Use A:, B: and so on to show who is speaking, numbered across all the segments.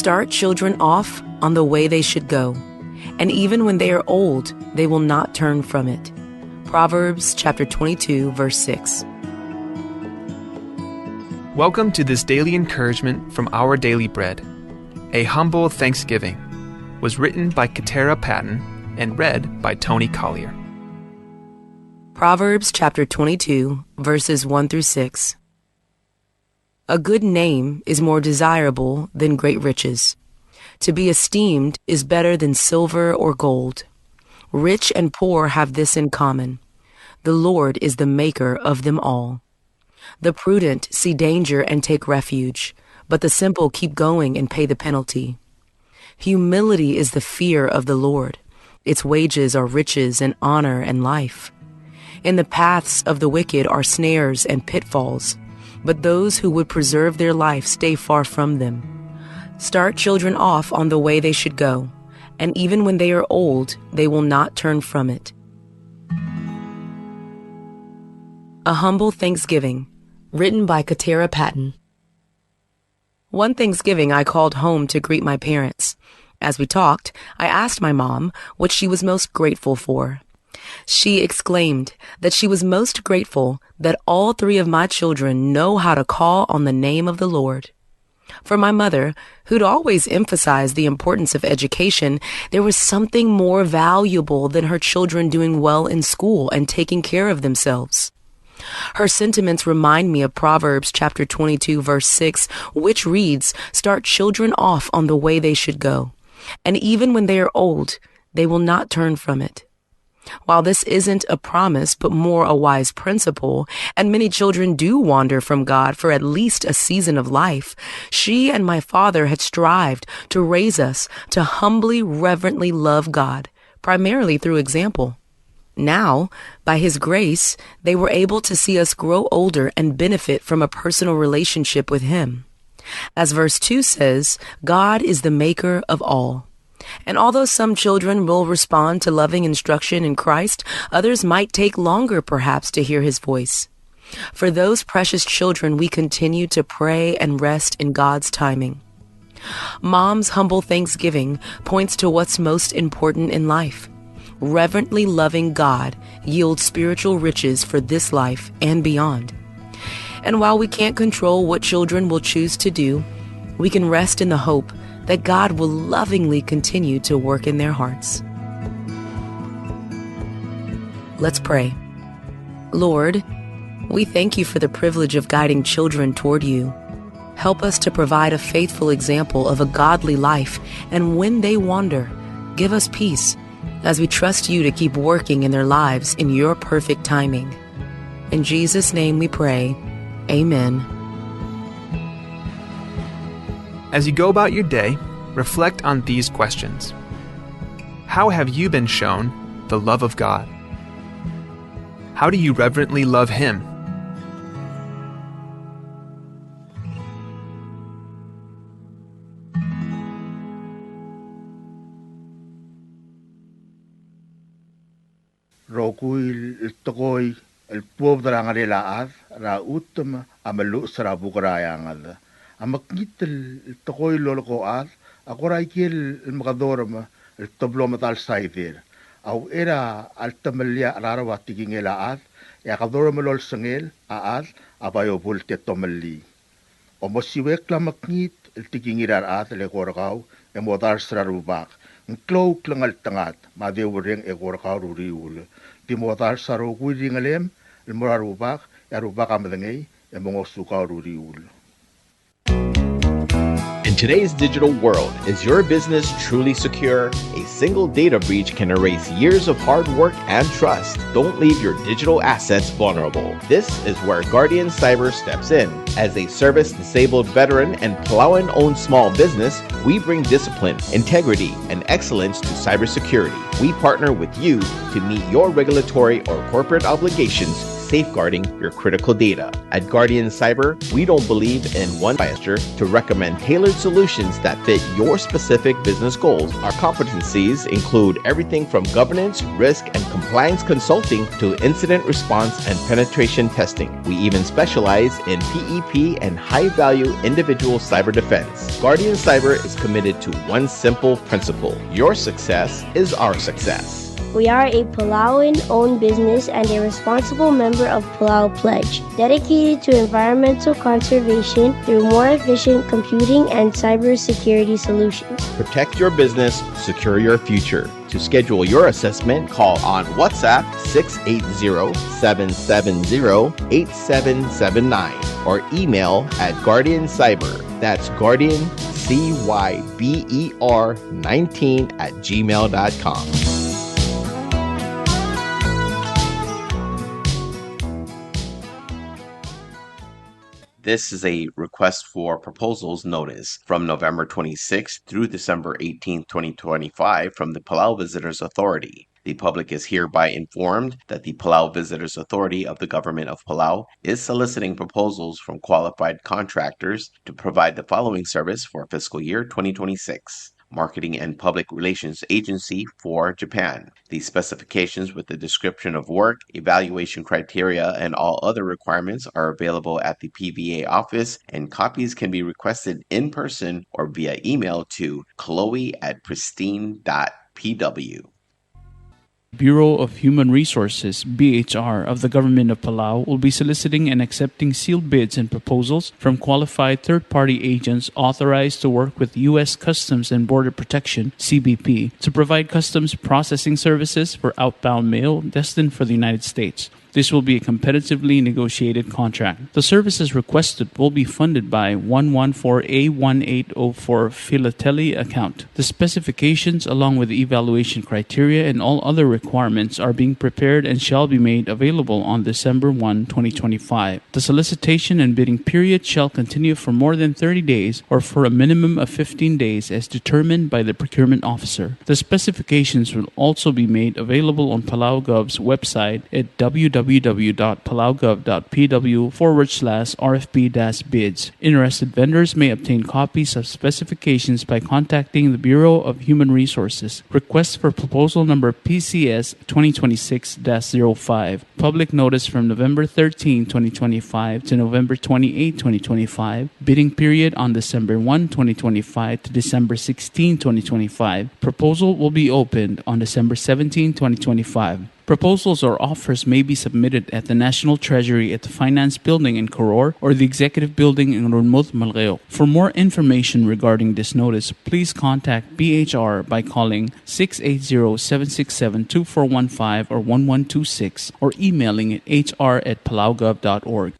A: Start children off on the way they should go, and even when they are old, they will not turn from it. Proverbs chapter 22, verse 6.
B: Welcome to this daily encouragement from Our Daily Bread. A Humble Thanksgiving was written by Katara Patton and read by Tony Collier.
A: Proverbs chapter 22, verses 1 through 6. A good name is more desirable than great riches. To be esteemed is better than silver or gold. Rich and poor have this in common: the Lord is the maker of them all. The prudent see danger and take refuge, but the simple keep going and pay the penalty. Humility is the fear of the Lord. Its wages are riches and honor and life. In the paths of the wicked are snares and pitfalls, but those who would preserve their life stay far from them. Start children off on the way they should go, and even when they are old, they will not turn from it. A Humble Thanksgiving, written by Katara Patton. One Thanksgiving, I called home to greet my parents. As we talked, I asked my mom what she was most grateful for. She exclaimed that she was most grateful that all three of my children know how to call on the name of the Lord. For my mother, who'd always emphasized the importance of education, there was something more valuable than her children doing well in school and taking care of themselves. Her sentiments remind me of Proverbs chapter 22, verse 6, which reads, "Start children off on the way they should go, and even when they are old, they will not turn from it." While this isn't a promise, but more a wise principle, and many children do wander from God for at least a season of life, she and my father had strived to raise us to humbly, reverently love God, primarily through example. Now, by His grace, they were able to see us grow older and benefit from a personal relationship with Him. As verse 2 says, God is the maker of all. And although some children will respond to loving instruction in Christ, others might take longer perhaps to hear His voice. For those precious children, we continue to pray and rest in God's timing. Mom's humble thanksgiving points to what's most important in life. Reverently loving God yields spiritual riches for this life and beyond. And while we can't control what children will choose to do, we can rest in the hope that God will lovingly continue to work in their hearts. Let's pray. Lord, we thank You for the privilege of guiding children toward You. Help us to provide a faithful example of a godly life, and when they wander, give us peace as we trust You to keep working in their lives in Your perfect timing. In Jesus' name we pray. Amen.
B: As you go about your day, reflect on these questions. How have you been shown the love of God? How do you reverently love Him?
C: Rokui tokoi el pueblo rangarela ra utum amalu sara bukrayangad. Amakit el tokoi loloko agora ikil el magadorma el tobloma tal saidir. Au era altamalia rarawa tigingela ya kadorma lol sangel abayo bulte tomali. O mosiwek la maknit el tigingirar le gorgau e modar srarubak. Nklo klangal tangat madewring e gorgau ruriul. Di modar saro guiringalem el morarubak ya rubak amadangay e mongosuka ruriul.
D: In today's digital world, is your business truly secure? A single data breach can erase years of hard work and trust. Don't leave your digital assets vulnerable. This is where Guardian Cyber steps in. As a service-disabled veteran and Palauan-owned small business, we bring discipline, integrity, and excellence to cybersecurity. We partner with you to meet your regulatory or corporate obligations safeguarding your critical data. At Guardian Cyber, we don't believe in one gesture to recommend tailored solutions that fit your specific business goals. Our competencies include everything from governance, risk, and compliance consulting to incident response and penetration testing. We even specialize in PEP and high-value individual cyber defense. Guardian Cyber is committed to one simple principle: your success is our success.
E: We are a Palauan-owned business and a responsible member of Palau Pledge, dedicated to environmental conservation through more efficient computing and cybersecurity solutions.
D: Protect your business, secure your future. To schedule your assessment, call on WhatsApp 680-770-8779 or email at Guardian Cyber. That's Guardian, CYBER 19@gmail.com. This is a request for proposals notice from November 26th through December 18th, 2025 from the Palau Visitors Authority. The public is hereby informed that the Palau Visitors Authority of the Government of Palau is soliciting proposals from qualified contractors to provide the following service for fiscal year 2026. Marketing and Public Relations Agency for Japan. The specifications with the description of work, evaluation criteria, and all other requirements are available at the PVA office, and copies can be requested in person or via email to chloe@pristine.pw.
F: Bureau of Human Resources, BHR, of the Government of Palau will be soliciting and accepting sealed bids and proposals from qualified third-party agents authorized to work with U.S. Customs and Border Protection, CBP, to provide customs processing services for outbound mail destined for the United States. This will be a competitively negotiated contract. The services requested will be funded by 114A1804 Philately account. The specifications, along with the evaluation criteria and all other requirements, are being prepared and shall be made available on December 1, 2025. The solicitation and bidding period shall continue for more than 30 days or for a minimum of 15 days as determined by the procurement officer. The specifications will also be made available on Palau Gov's website at www.palaugov.pw/RFP-bids. Interested vendors may obtain copies of specifications by contacting the Bureau of Human Resources. Request for proposal number PCS 2026-05. Public notice from November 13, 2025 to November 28, 2025. Bidding period on December 1, 2025 to December 16, 2025. Proposal will be opened on December 17, 2025. Proposals or offers may be submitted at the National Treasury at the Finance Building in Koror or the Executive Building in Runmuth, Malgeo. For more information regarding this notice, please contact BHR by calling 680-767-2415 or 1126 or emailing at hr@palaugov.org.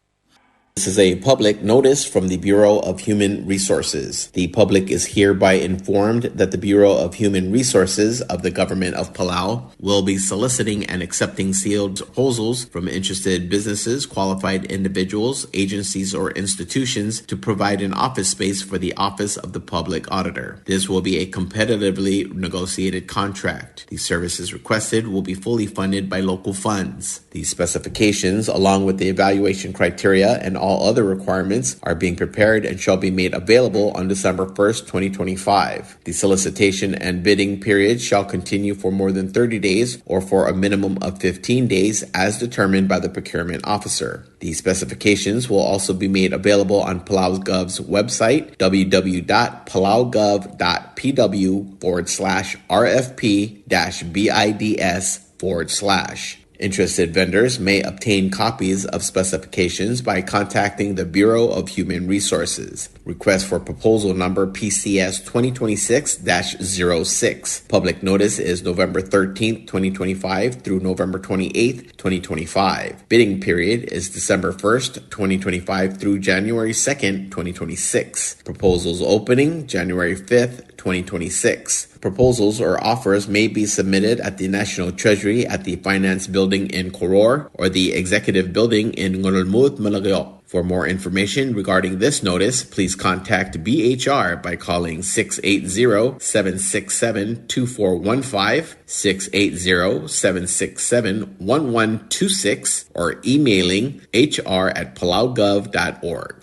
D: This is a public notice from the Bureau of Human Resources. The public is hereby informed that the Bureau of Human Resources of the Government of Palau will be soliciting and accepting sealed proposals from interested businesses, qualified individuals, agencies, or institutions to provide an office space for the Office of the Public Auditor. This will be a competitively negotiated contract. The services requested will be fully funded by local funds. The specifications, along with the evaluation criteria and all other requirements, are being prepared and shall be made available on December 1st, 2025. The solicitation and bidding period shall continue for more than 30 days or for a minimum of 15 days as determined by the procurement officer. The specifications will also be made available on Palau Gov's website, www.palaugov.pw/RFP-BIDS/. Interested vendors may obtain copies of specifications by contacting the Bureau of Human Resources. Request for proposal number PCS 2026-06. Public notice is November 13th, 2025 through November 28th, 2025. Bidding period is December 1st, 2025 through January 2nd, 2026. Proposals opening January 5th, 2026. Proposals or offers may be submitted at the National Treasury at the Finance Building in Koror or the Executive Building in Ngololmud, Malagyok. For more information regarding this notice, please contact BHR by calling 680-767-2415, 680-767-1126, or emailing hr@palaugov.org.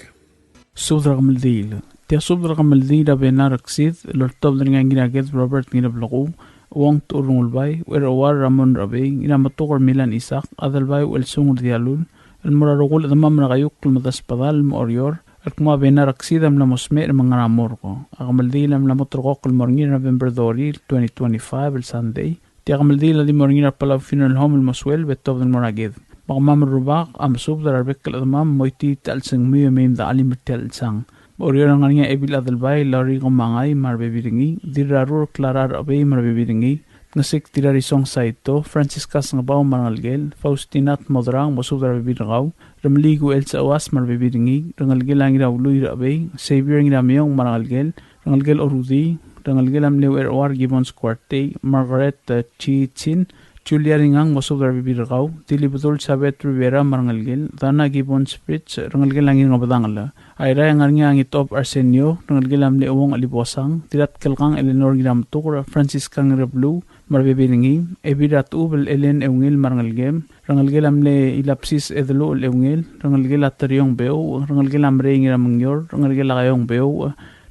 F: Sudra Kamaldil. Tia Sudra Kamaldil da Benaraxid, Lortob the Nanginaget, Robert Ninablako, Wong Turungulbay, where War Ramon Rabe, Inamator Milan Isak, Adalbay, Welsung Dialun, المرارغول ضمام رغيوك المدسبضال الموريور الكما بينا ركسيدا من المسمير من غرامورغو أغمل دي لم لمطرقوق المورنين نوفمبر دوريل 2025 الساندي تي أغمل دي لدي مورنين البلاو فينو الهوم المسويل بيتوب المراجيذ مغمام الرباق أمسوب در البك الأضمام مويتي تألسنگ ميو ميم دا علي مرتالسنگ Orior ngania ebil adalbay lari ngomangay marbebiringi dirarur klarar abay marbebiringi ngasik tirarisong saito Franciscas ngabaw mangalgel Faustinat modrang mosudar bibirgaw ramligu elsa awas marbebiringi rangalgel angira ului abay Xavier ngira miyong mangalgel rangalgel orudi rangalgel amlew erwar Gibbons Quartey Margaret Chichin Julia Ringang mosudar bibirgaw Dilibudol Sabet Rivera mangalgel Dana Gibbons Fritz rangalgel angin ngabadangala Aira yang ngarnya angit top Arsenio rangalgel amle owong alibosang tirat kelkang Eleanor ngira mtukura Francisca ngira blue marbebiringi ebirat ubel elen eungil marangalgem rangalgel amle ilapsis edlo eungil rangalgel atriong beo rangalgel amre ngira mangyor rangalgel agayong beo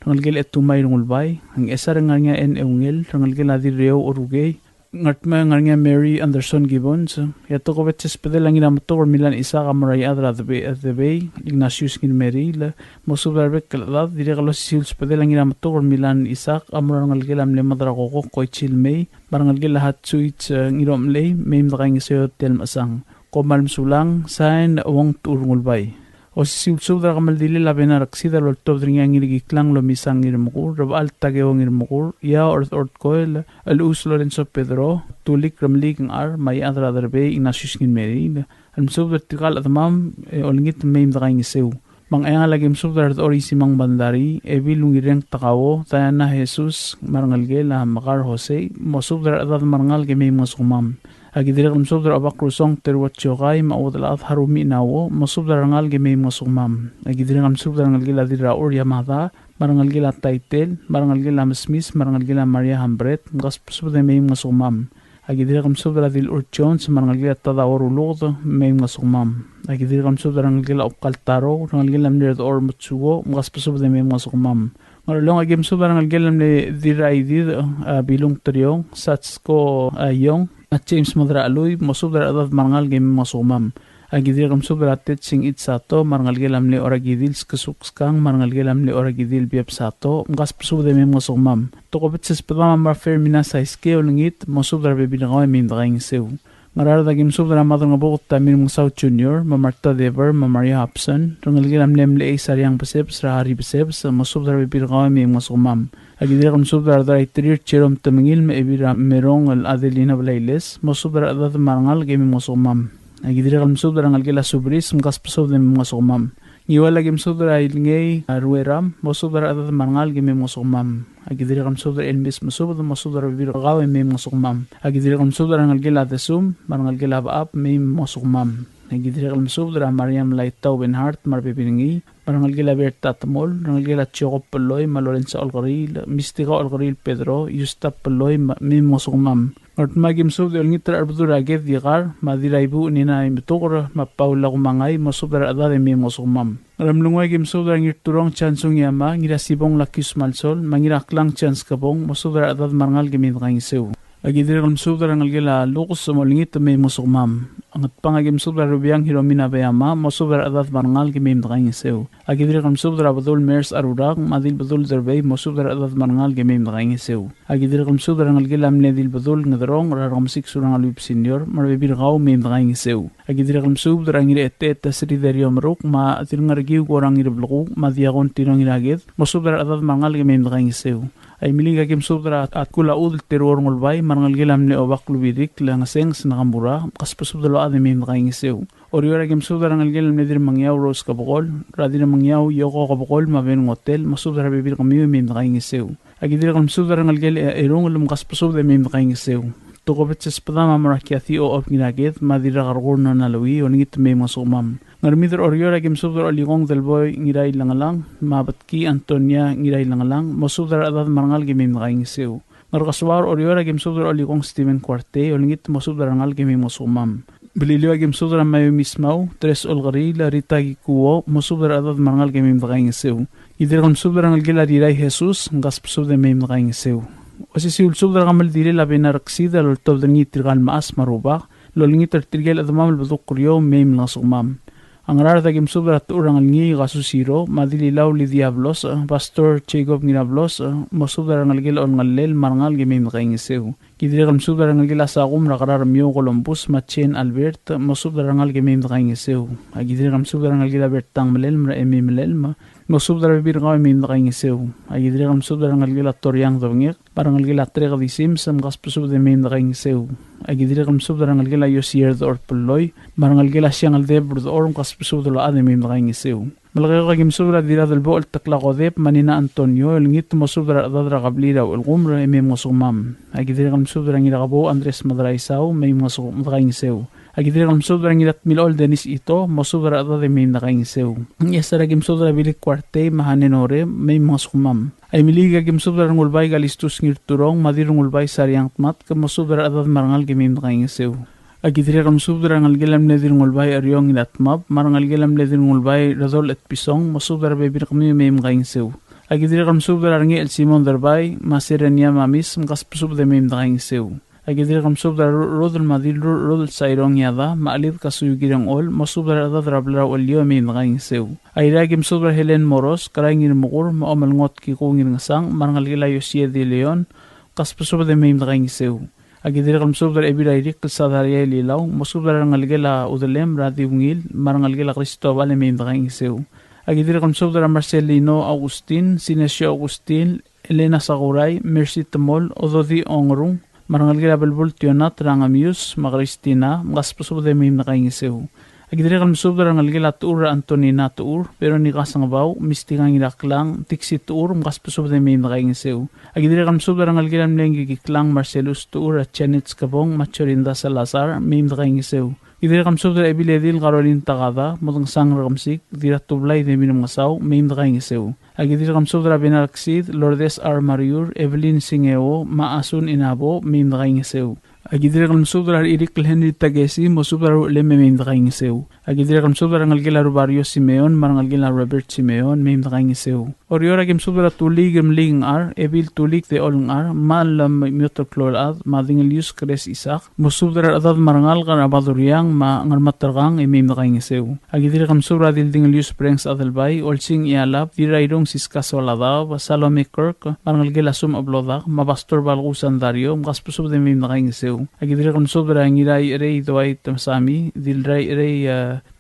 F: rangalgel etumay ngulbay ang esa rangalnya en eungil rangalgel adireo orugay ngatma ngarnya Mary Anderson Gibbons yato ko betches pedel angina motor Milan isa kamaray adra debe Ignatius kin Mary la mosubarbek kalad direkalos sils pedel angina motor Milan isa kamaray ngalgel amle madra ko koichil may barangalgel lahat suits ngiromley mem dakang iseo tel masang komalm sulang sain wong turngulbay o si subdra kamaldili labena raksida lol tobdringa ngirigiklang lo misang ngirmukur rabal tageo ngirmukur ya ort koel al us Lorenzo Pedro tulik ramlik ar may adra darbe Ignatius ngin Mary al subdra tikal admam olngit mem dakang iseo mang ayang lagim subdra ori simang bandari ebilung ireng takawo tayana Jesus marangalgel makar Jose mo subdra adad marangal ke mem masumam agidirek msubdar abak rusong terwat chokay maudal at harumi nawo masubdar rangal gemay masumam agidirek msubdar rangal gila diraur yamada marangal gila title marangal gila mismis marangal gila Maria Hambret ngas subdar may masumam agidirek msubdar dil urchons marangal gila tadaor ulog may masumam agidirek msubdar rangal gila opkaltaro rangal gila mnirat or mutsugo ngas subdar may masumam ngarolong agim subdar rangal gila mne diraidid bilung triong satsko ayong James Madra Aloy, mosubdar adad marangal game masumam. Agidir kamsubdar atet sing itsato, marangal gelam le oragidil skasuskang, marangal gelam le oragidil biap sato, ngas pasubdar me masumam. Tokobit sa spadama mar Fermina sa iske olingit, mosubdar bebinagaw mim daging sew. Ngararada game subdar amadong abukot tamir mong South Junior, Mamarta Dever, Maria Hobson, rangal gelam lem le isaryang paseps, rahari paseps, mosubdar bebinagaw mim masumam. Agidir kamsubdar da itirir cherom tamingil me ebira merong al Adelina Blailes mosubdar adad marangal game masumam agidir kamsubdar angal gela subris mkas pasod de masumam niwala game subdar ilngay rueram mosubdar adad marangal game masumam agidir kamsubdar elmis mosubdar bibir gawe me masumam agidir kamsubdar angal gela desum marangal gela baap me masumam agidir kamsubdar Mariam Laitaw Benhart marbebiringi marangal gila bertatamol marangal gila Choko Peloy Malorensa Olgaril Mistika Olgaril Pedro Yusta Peloy mimosumam Ort magim sub de ngitra arbudura ged digar madiraibu nina imtukor mapaula kumangay mosubdar adade mimosumam ramlungay gim sub de ngirturong chansung yama ngira sibong lakis malsol mangiraklang chans kabong mosubdar adad marangal gimid kangsew agidir kamsubdar angal gila lukus molingit mimosumam angat pangagim subdar rubiyang hiromina bayama mosubdar adad marangal gimim kangsew agidir kamsubdar abdul mers arurag madil badul zerbay mosubdar adad marangal gimim kangsew agidir kamsubdar angal gila amledil badul ngadrong raramsik surang alwib senior marbibir gaw mim kangsew agidir kamsubdar angir ette tasri derio maruk ma atirngargiw gorang irbluku madiagon tirang iragid mosubdar adad marangal gimim kangsew ay miling gagim subdra at kula udil teror ngulbay marangal gilam ne obak lubidik lang seng snakambura kaspasubdalo ademim kaingisew orior gagim subdra ngal gilam ne dir mangyaw ros kabokol radina mangyaw yoko kabokol maben hotel masubdra bibir kamiyo mim kaingisew Agidiri kam subdara ngalgel erung lum kaspasub de mem kaing sew. Tokobet sespada mamarakiati o op ginagit madira kargurno na lawi o ngit mem masumam. Ngarmidor oriora gim subdara oligong del boy ngiray langalang mabatki Antonia ngiray langalang mosubdara adad marangal gimem kaing sew. Ngarkaswar oriora gim subdara oligong Steven Quarte o ngit mosubdara ngal gimem masumam. Belilio gim subdara mayo mismau tres olgari la rita gikuo mosubdara adad marangal gimem kaing sew. Idir kam subdara ngalgel ariray Jesus ngaspsub de mem kaing sew. Osisi ulsub dara kamal dili la benaraksida lol tob dangi tirgal maas marubak lol ngi tertirgel adamam albaduk kuryo mem lasumam. Ang rar dagim sub dara turang ngi gasusiro madili law li diablos pastor Jacob nginablos mosub dara ngalgel on ngalel marangal gemem kaing sew. Kidiri kam sub dara ngalgel asagum rakarar mio Columbus Machen Albert mosub dara ngal gemem kaing sew. Agidiri kam sub dara ngalgel bertang melel mra melel mosub dara bir ngaw mem kaing sew. Agidiri kam sub dara ngalgel atoriang dongek parang ngalgel atrega disim sam gaspusub de mem kaing sew. Agidiri kam sub dara ngalgel ayosier dor pulloy marang ngalgel asyang aldebr dor kaspusub dolo ade mem kaing sew. Malagay kagim subra dira del bool takla kodep manina Antonio ngit mo subra dadra qablira ul qumra mem ngosumam. Agidiri kam subra ngira kabo Andres Madraisaw mem ngosum kaing sew. Agidiri kam subra ngirat milol Denis ito mo subra dad mem kaing sew. Yesara gim subra bilik Quarte mahanenore mem ngosumam. Ay miliga gim subra ngulbay galistus ngirturong madirung ulbay saryang mat mo subra dad marangal gimem kaing sew. Agidiri kam subdara ngalgelam ledir ngulbay aryong inatmab marang ngalgelam ledir ngulbay radol at pisong masubdara bebir kami mem kaing sew. Agidiri kam subdara ngi el Simon darbay masiranya mamis mkas pusubda mem kaing sew. Agidiri kam subdara rodol madil rodol sairong yada maalid kasuyugirang ol masubdara adad rabla olyo mem kaing sew. Ayra gim subdara Helen Moros karangir mukur maamal ngot kikungir ngasang marang ngalgela Yosie de Leon kas pusubda mem kaing sew. Agidiri kam subdara ebirairik sadariya lilaw musubdara ngalgela udalem radi ungil marang ngalgela Cristobal mem kaing sew. Agidiri kam subdara Marcelino Agustin Sinesio Agustin Elena Saguray Mercy Temol Ododi Ongrung marang ngalgela Balbul Tionat Rangamius Magristina ngaspusubda mem kaing sew. Agidiri kam subdara ngalgela Tuur Antonina Tuur pero ni kasangbaw mistingang ilaklang tiksi Tuur ngaspusubda mem kaing sew. Agidiri kam subdara ngalgela mlengi kiklang Marcelus Tuur at Chanitz Kabong Machorinda Salazar mem kaing sew. Agidiri kam subdara Ebiledil Caroline Tagada mudang sang rakamsik dira tublay de minum ngasaw mem kaing sew. Agidiri kam subdara Benalaksid Lourdes R. Mariur Evelyn Singeo Maasun Inabo mem kaing sew. Agidiri kam subdara Eric Henry Tagesi mo subdara leme mem kaing sew. Agidiri kam subdara ngalgela Robario Simeon marang ngalgela Robert Simeon mem kaing sew. Oriora gim subdara tulig ling ar ebil tulig de olng ar malam miotoklolad madingelius Kres Isak mo subdara adad marangal kan abaduriang ma ngarmatargang mem kaing sew. Agidiri kam subdara dildingelius Prengs Adelbay olsing ialap dirairong Siska Soladaw Salome Kirk marang ngalgela Sum Ablodak mabastor Balgusan Dario mkaspusub de mem kaing sew. Agidiri kam subdara ngiray rey doay tamsami dilray rey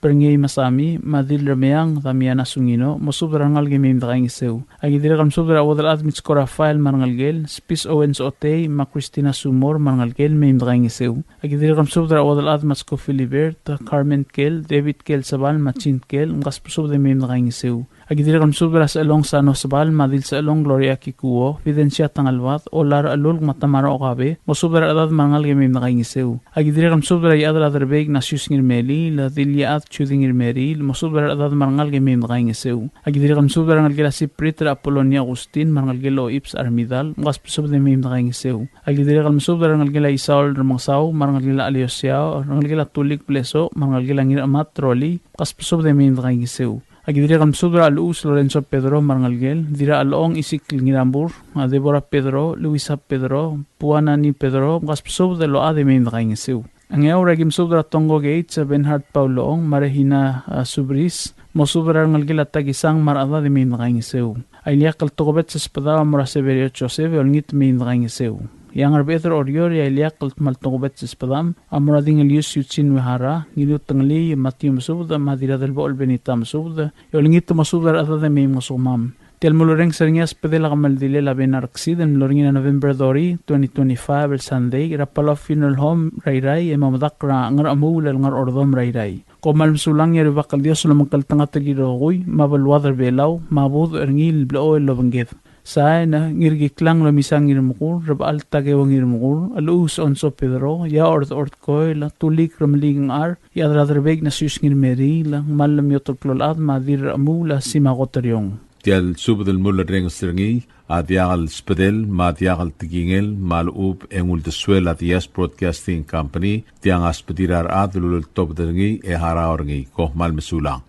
F: perngay masami madil rameang tamiana sungino mosubdara ngalge mem kaing sew. Agidiri kam subdara wadal admits ko Rafael marangalgel Spis Owens Otey ma Christina Sumor marangalgel mem kaing sew. Agidiri kam subdara wadal admats ko Philibert Carmen Kel David Kel Sabal Machin Kel mkaspusub de mem kaing sew. Agidiri kam subdara sa along Sano Sabal madil sa along Gloria Kikuo Fidencia Tangalwat olar alul matamara okabe mosubdara adad marangalge mem kaing sew. Agidiri kam subdara yadra adarbeg nasyus ngirmeli la dilyaat chuding ngirmeri mosubdara adad marangalge mem kaing sew. Agidiri kam subdara ngalgela Siprit ra Apolonia Agustin marangalgelo Ips Armidal mkaspusub de mem kaing sew. Agidiri kam subdara ngalgela Isaul Ramangsaw marangalgela Aliosiao ngalgela Tulik Pleso marangalgela Ngiramat Troli mkaspusub de mem kaing sew. Agidiri kam subdara Alus Lorenzo Pedro marangalgel dira along Isik Ngirambur Deborah Pedro Luisa Pedro Puana ni Pedro mkaspusub de lo ade mem kaing sew. Ang yaw ragim subdara Tongo Gates Benhard Pauloong Marehina Subris mo subdara ngalgela tagisang marada de mem kaing sew. Ayliak kaltokobet sa spadawa mura Severio Joseph olngit mem kaing sew. Yang arbetro orior ya iliak maltokobet sa spadam amura dingelius yutsin wihara ngilut tangli Matthew masubda madira del bool benita masubda olngit masubdara adada mem ngosumam. Tel mulureng seringnya spedela kamaldile la benarksi dan mulurengina November 2025 el Sunday rapalo funeral home rairai emamadak ra ngaramu lel ngar ordom rairai. Komal sulang ya ribakal Dios lo mangkaltanga tagiro goy mabalwadar belaw mabud erngil blao el lobangget. Sa na ngirgiklang lamisang ngirmukul, rabal tagawang ngirmukul, alus onso Pedro, ya ort koy, la tulik ramling ar, ya dradrabeg na sus ngirmeri, la malam yotoklolad madir amula simagotaryong.
G: Tial subdel mulla reng stringi, adiagal spedel, madiagal tigingel, malub engul de suel adias broadcasting company, tiang aspedirar adlul top deringi e haraorngi, koh mal mesulang.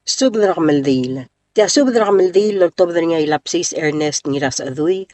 H: Subdrak meldil. Tia subdrak meldil lo top deringi lapsis Ernest ngiras adui,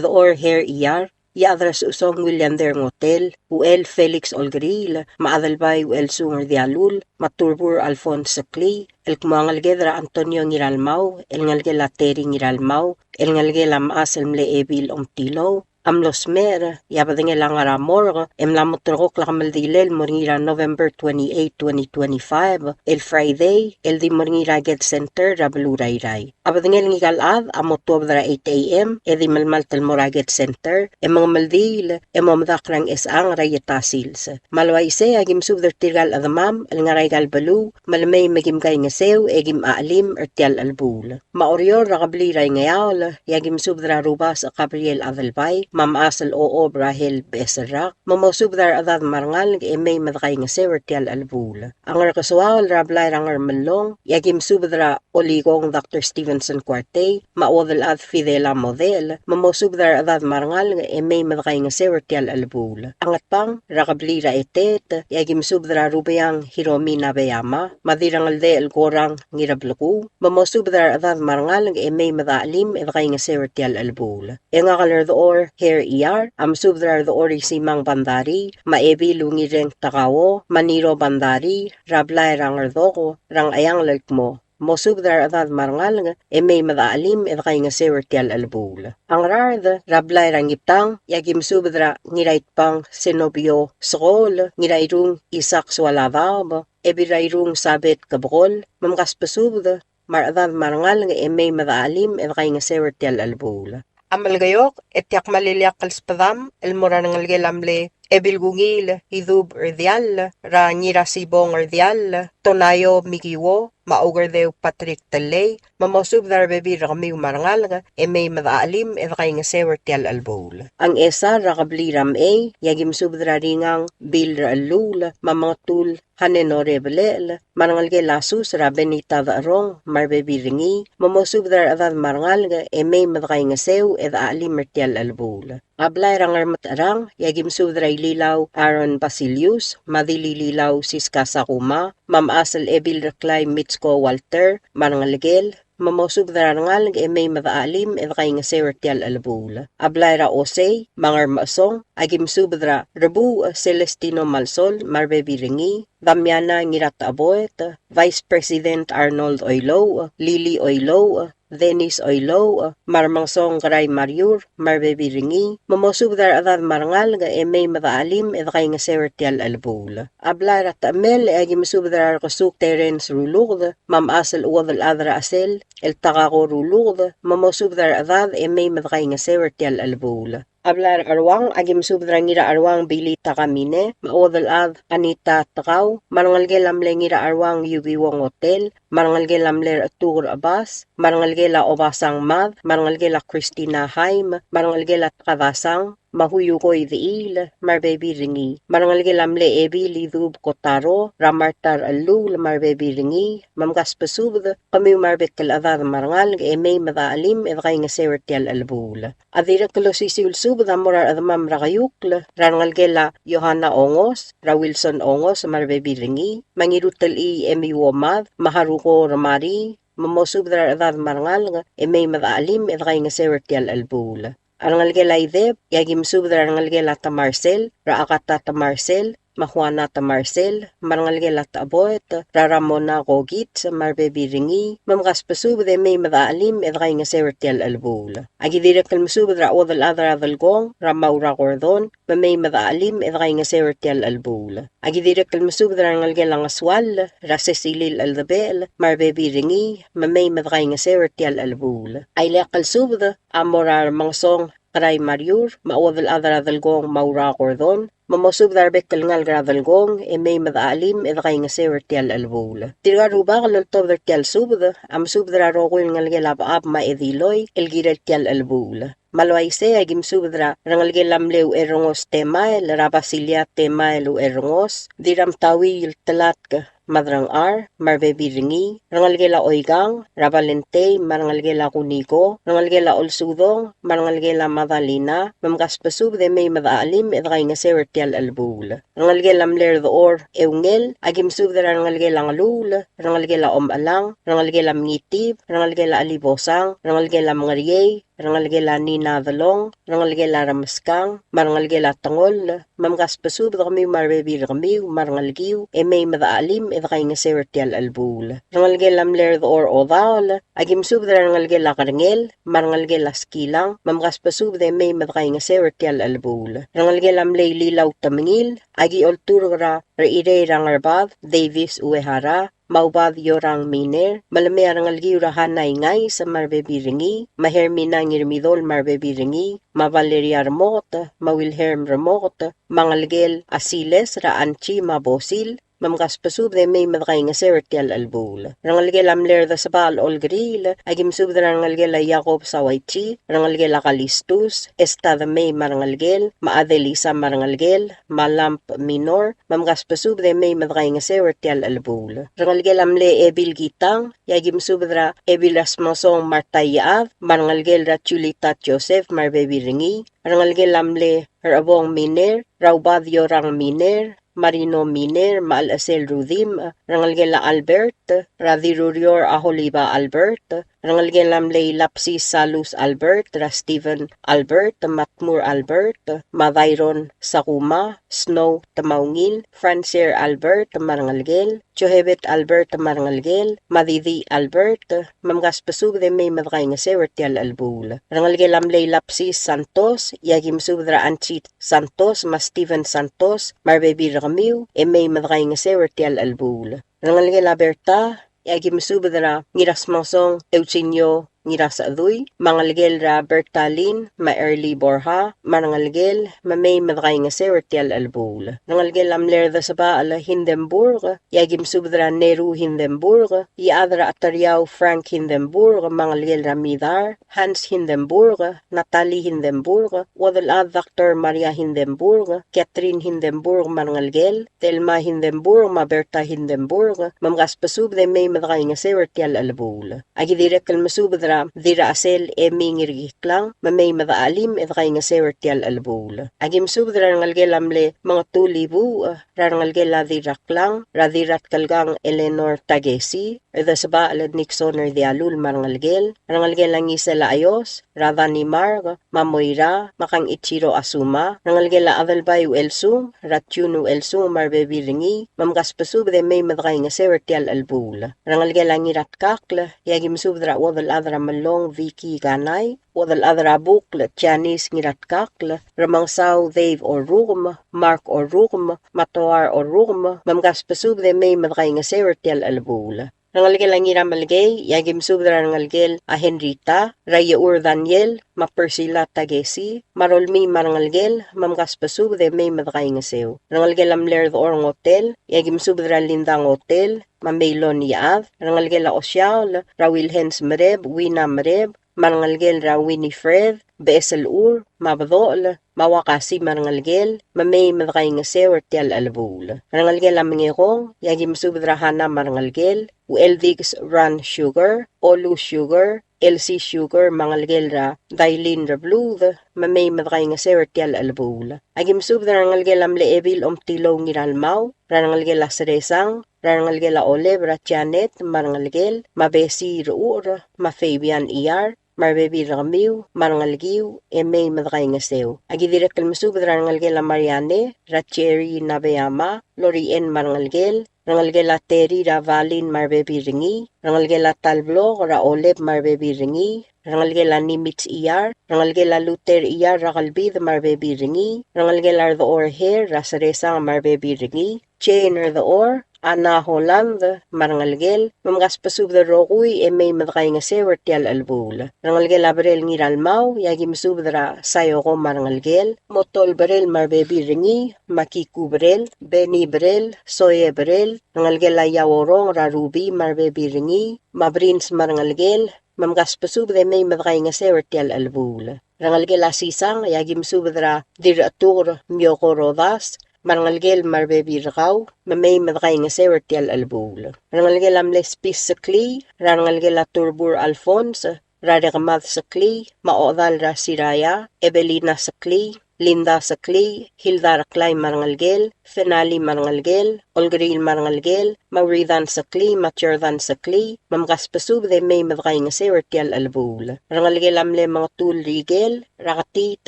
H: or hair iyar, Yadras usong William der Hotel, Uel Felix Olgril, Maadalbay Uel Sunger Dialul, Maturbur Alfonso Cli, El Kumangalgedra Antonio Ngiralmau, El Ngalgela Teri Ngiralmau, El Ngalgela Maas El Mleebil Omtilo, Amlos Mer, Yabadingela Ngaramor, Emlamotrok Lakamaldilel Moringira November 28, 2025, El Friday, El Di Moringira Get Center, Rabalurayray. Abadingel Ngigalad, Amotobra 8 a.m., Edi Malmaltel Moraget Center, Emang Maldil, Emomdakrang Esang Rayetasils. Malwaise, Agim Subder Tirgal Adamam, El Ngaraygal Balu, Malamay Megim Kay Ngasew, Egim Aalim, Ertial Albul. Maorior Rakabliray Ngayal, Yagim Subdra Rubas Gabriel Adalbay, Mam Asal Oo Brahel Beserak, Mamosubdar Adad Marngal, Emay Madkay Ngasew, Ertial Albul. Ang Rakaswal Rablay Rangar Malong, Yagim Subdra Oligong Dr. Stevenson Cuarte, Maodal Ad Fidela Model, Mamosubdar Adad Marngal, Emay Madkay Ngasew, Ertial Albul. Angat pang Rakablira Etet, Yagim Subdra Rubayang Hiromi Nabeyama, Madirangal de El Gorang Ngirabluku, Mamosubdar Adad Marngal, Emay Madalim, Edkay Ngasew, Ertial Albul. Engakalar Or Hair Iyar, Amsubdrar Ori Simang Bandari, Maebi Lungireng Takawo, Maniro Bandari, Rablay Rangardoko, Rangayang Lalkmo. Mosubdar Adad Marngal, Emay Madaalim, Edkay Ngasew, Ertial Albul. Ang rard, Rablay Rangiptang, Yagim Subdra Ngiraitpang Senobyo Skol, Ngirairung Isak Swalabab, Ebirairung Sabet Kabol, Mamkaspasubda, Maradad Marngal, Emay Madaalim, Edkay Ngasew, Ertial Albul. Amalgayok, etiak maliliak kalspadam, el moranangalgelamle, ebilgungil, hidub erdial, ra nirasibong erdial, tonayo migiwo, maugardeo Patrick Talay, mamosubdar bebi rakamiw marangal, emay madaalim, edkay ngasew ertial albul. Ang esa rakabliram yagim subdra ringang bil raalul, mamangatul, hanenore belel, marangalge lasus ra benita darong, marbebi ringi, mamosubdar adad marangal, emay madkay ngasew, edaalim ertial albul. Ablay rangar matarang, yagim subdra lilaw Aaron Basilius, madilililaw Siska Sakuma, Asal Ebil Reklay Mitsko Walter, Marangalgel, Mamosubdra Rangal, Emay Madaalim, Edkay Ngasew, Ertial Albul. Ablayra Osey, Mangar Masong, Agim Subdra, Rebu Celestino Malsol, Marbebi Ringi, Damiana Ngirat Aboet, Vice President Arnold Oilo, Lily Oilo, Dennis Oilo, Marmangsong Garay Mariur, Marbebi Ringi, Mamosubdar Adad Marangal, Emay Madaalim, Edkay Ngasew, Ertial Albul. Ablayra Tamel, Agim Subdra Kasuk Terence Rulugd, Asal Uwadal Adra Asel, El Takako Rulugd, Mamosubdar Adad, Emay Madkay Ngasew, Ertial Albul. Ablar arwang, agim subdra ngira arwang Bili Takamine, maodal ad Anita Takaw, marangalge lamle ngira arwang Yubiwong Hotel, marangalge lamle Atur Abbas, marangalge la Obasang Mad, marangalge la Christina Haim, marangalge la Takavasang, Mahuyukoy Diil, Marbebi Ringi, marangalge lamle Ebi Lidub Kotaro, Ramartar Alul, Marbebi Ringi, Mamgaspasubd, kami marbekal adad marangalge emay madaalim, edkay ngasew, ertial albul. Adira kalosisil subda morar adamam rakayukl, rangalgela Johanna Ongos, Ra Wilson Ongos, Marbebi Ringi, mangirutal Emi Womad, Maharuko Ramari, mamosubdar adad marangal, emay madaalim, edkay ngasew, ertial albul. Arangalgela Ideb, Yagim Subdra Arangalgela Ta Marcel, Raakata Ta Marcel, Mahuana Ta Marcel, Marangalgela Ta Aboet, Raramona Gogit, Marbebi Ringi, Mamkaspasubde May Madaalim, Edkay Ngasew, Ertial Albul. Agidira Kalmusubdra Odal Adra Adalgong, Ramaura Gordon, Mamay Madaalim, Edkay Ngasew, Ertial Albul. Agidira Kalmusubdra Arangalgela Ngaswal, Rasesilil Aldabel, Marbebi Ringi, Mamay Madkay Ngasew, Ertial Albul. Aila Kalsubda, Amorar Mangsong, Karay Mariur, Maodal Adra Adalgong, Maura Gordon, mamosub darbek kalngal gradalgong may madaalim kay nga sewer tial albula. Tirga ruba kaloltob der tial subda am subdra rogul ngalgel ab ma ediloy elgiret tial albula. Malwaise agim subdra rangalgel lamleu erongos temael rabasilia temael erongos diram tawi yul telat ka madrang ar, marbebi ringi, rangalgela oigang, rabalente, marangalgela kuniko, rangalgela olsudong, marangalgela madalina, mamgaspasub de may madaalim edray nga sewer tial albul. Rangalgela mler the or eungel, agim sub de rangalgela ngalul, rangalgela omalang, rangalgela mngitib, rangalgela alibosang, rangalgela mngaryay, rangalgela nina valong, rangalgela ramaskang, marangalgela tangol, mamgaspasub de kami marbebi rami, marangalgiw, may madaalim kay nga sewer tial albul. Rangalgel lamler the or odaol, agim sub de rangalgel akarngel, marangalgel askilang, mamgaspasub de may madkay nga sewer tial albul. Rangalgel lamlay lilaw tamingil, agi olturgra reire rangarbad, Davis uehara, maubad yorang miner, malame arangalgiw rahanay ngay sa marbebiringi, mahermina ngirmidol marbebiringi, mavaleria ramot, mawilherm ramot, mangalgel asiles raanchi mabosil, mamgaspasub de may madkay nga sewer tial albul. Rangalgel amler da sabal olgril, agim sub de rangalgel a Jacob sawaichi, rangalgel a kalistus, esta de may marangalgel, maadelisa marangalgel, malamp minor, mamgaspasub de may madkay nga sewer tial albul. Rangalgel amle ebil gitang, yagim sub de ebil asmasong martayav, marangalgel ra chulitat Joseph marbebiringi, rangalgel amle rabong miner, raubad yorang miner, Marino Miner, Maalasel Rudim, Rangalgela Albert, Radirurior Aholiba Albert, Rangalgelam Lay Lapsis Salus Albert, Stephen Albert, Matmur Albert, Madayron Sakuma, Snow Tamaungil, Francer Albert, Marangalgel, Johebet Albert Marangalgel, Madidi Albert, Mamgaspasub de may madkay nga sewer tial albul. Rangalgelam Lay Lapsis Santos, Yagim Subdra Anchit Santos, Stephen Santos, Marbebi Ramiw, may madkay nga sewer tial albul. Rangalgela Berta, Yagim Subdra Ngirasmasong Euchinyo Ngiras aduy, mangalgel ra Bertalin, ma-early Borha, marangalgel, mamay madkay nga sewer tial albul. Nangalgel amler da saba ala Hindenburg, yagim subdra Neru Hindenburg, iadra ataryaw Frank Hindenburg, mangalgel ra Midar, Hans Hindenburg, Natalie Hindenburg, wadalad Dr. Maria Hindenburg, Catherine Hindenburg mangalgel, Telma Hindenburg, Maberta Hindenburg, mamgaspasub de may madkay nga sewer tial albul. Agi direk kalmasubdra dira asel mingirgiklang mamay madaalim kay nga sewer tial albul. Agim subdra ngalgel amle mga 2,000 rangalgel diraklang radirat kalgang Eleanor Tagesi the saba alad Nixon or dialul marangalgel rangalgel ang isela ayos Radani Marg Mamoira makang Ichiro Asuma rangalgel adalbay elsum ratyunu elsum marbebiringi mamgaspasub de may madkay nga sewer tial albul. Rangalgel ang iratkakl yagim subdra wadal adra malong Vicky Ganay, wadal adra bukl, Janice ngiratkakl, ramangsaw Dave or Rum, Mark or Rum, Matoar or Rum, mamgaspasub de may madkay nga sewer tial albul. Rangalgel ang iramalgay, yagim subdra rangalgel a Henrita, Rayaur Daniel, Mapersila Tagesi, Marolmi marangalgel, mamgaspasub de may madkay nga sew. Rangalgel amler the orng hotel, yagim subdra lindang hotel, Mamelon Yaad, rangalgel a Osyal, Rawilhens Mereb, Wina Mereb, marangalgel ra Winifred, Besel Ur, Mabadol, Mawakasi marangalgel, mamay madkay nga sewer tial albul. Rangalgel a mangirong, yagim subdra hana marangalgel, Ueldigs Run Sugar, Olu Sugar, LC Sugar, mangalgel ra Dailin Rabluth, mamay madkay nga sewer tial albul. Agim subdra rangalgel am leebil tilong ngiralmaw, rangalgel a Seresang, rangalgel a Olev ra Janet, marangalgel, Mabesi Ruur, Mafabian Iyar, Marbebi Ramiw, marangalgiw, may madkay nga sew. Agi direk kalmasubad rangalgel a Mariane, ra Cherry Nabeyama, Lorien marangalgel, rangalgel a Terry ra Valin marbebi ringi, rangalgel a Talblo ra Oleb marbebi ringi, rangalgel a Nimitz Iyar, rangalgel a Luther Iyar ra Kalbid marbebi ringi, rangalgel a the or hair ra Saresa marbebi ringi, Chain or the or, Ana Holland, marangalgel, mamgaspasub da rokui may madakay nga sewer tial albul. Rangalgel abrel ngiralmaw, yagi masub da sayo ko marangalgel, motol barel marbebi ringi, makiku barel, beni barel, soye barel, rangalgel ayaworong rarubi marbebi ringi, mabrins marangalgel, mamgaspasub da may madakay nga sewer tial albul. Rangalgel asisang, yagi masub da diratur miyoko rodas, marangalgel marbebi rakaw, mamay madakay nga sewer tial albul. Rangalgel amles pis sakli, rangalgel aturbur Alphonse, radikamath sakli, maodal ra siraya, Evelina sakli, Linda sakli, Hilda raklay marangalgel, Fenali marangalgel, Olgril marangalgel, Mauridan sakli, Maturdan sakli, mamgaspasub de may madakay nga sewer tial albul. Rangalgel amle mga tul rigel, rakatit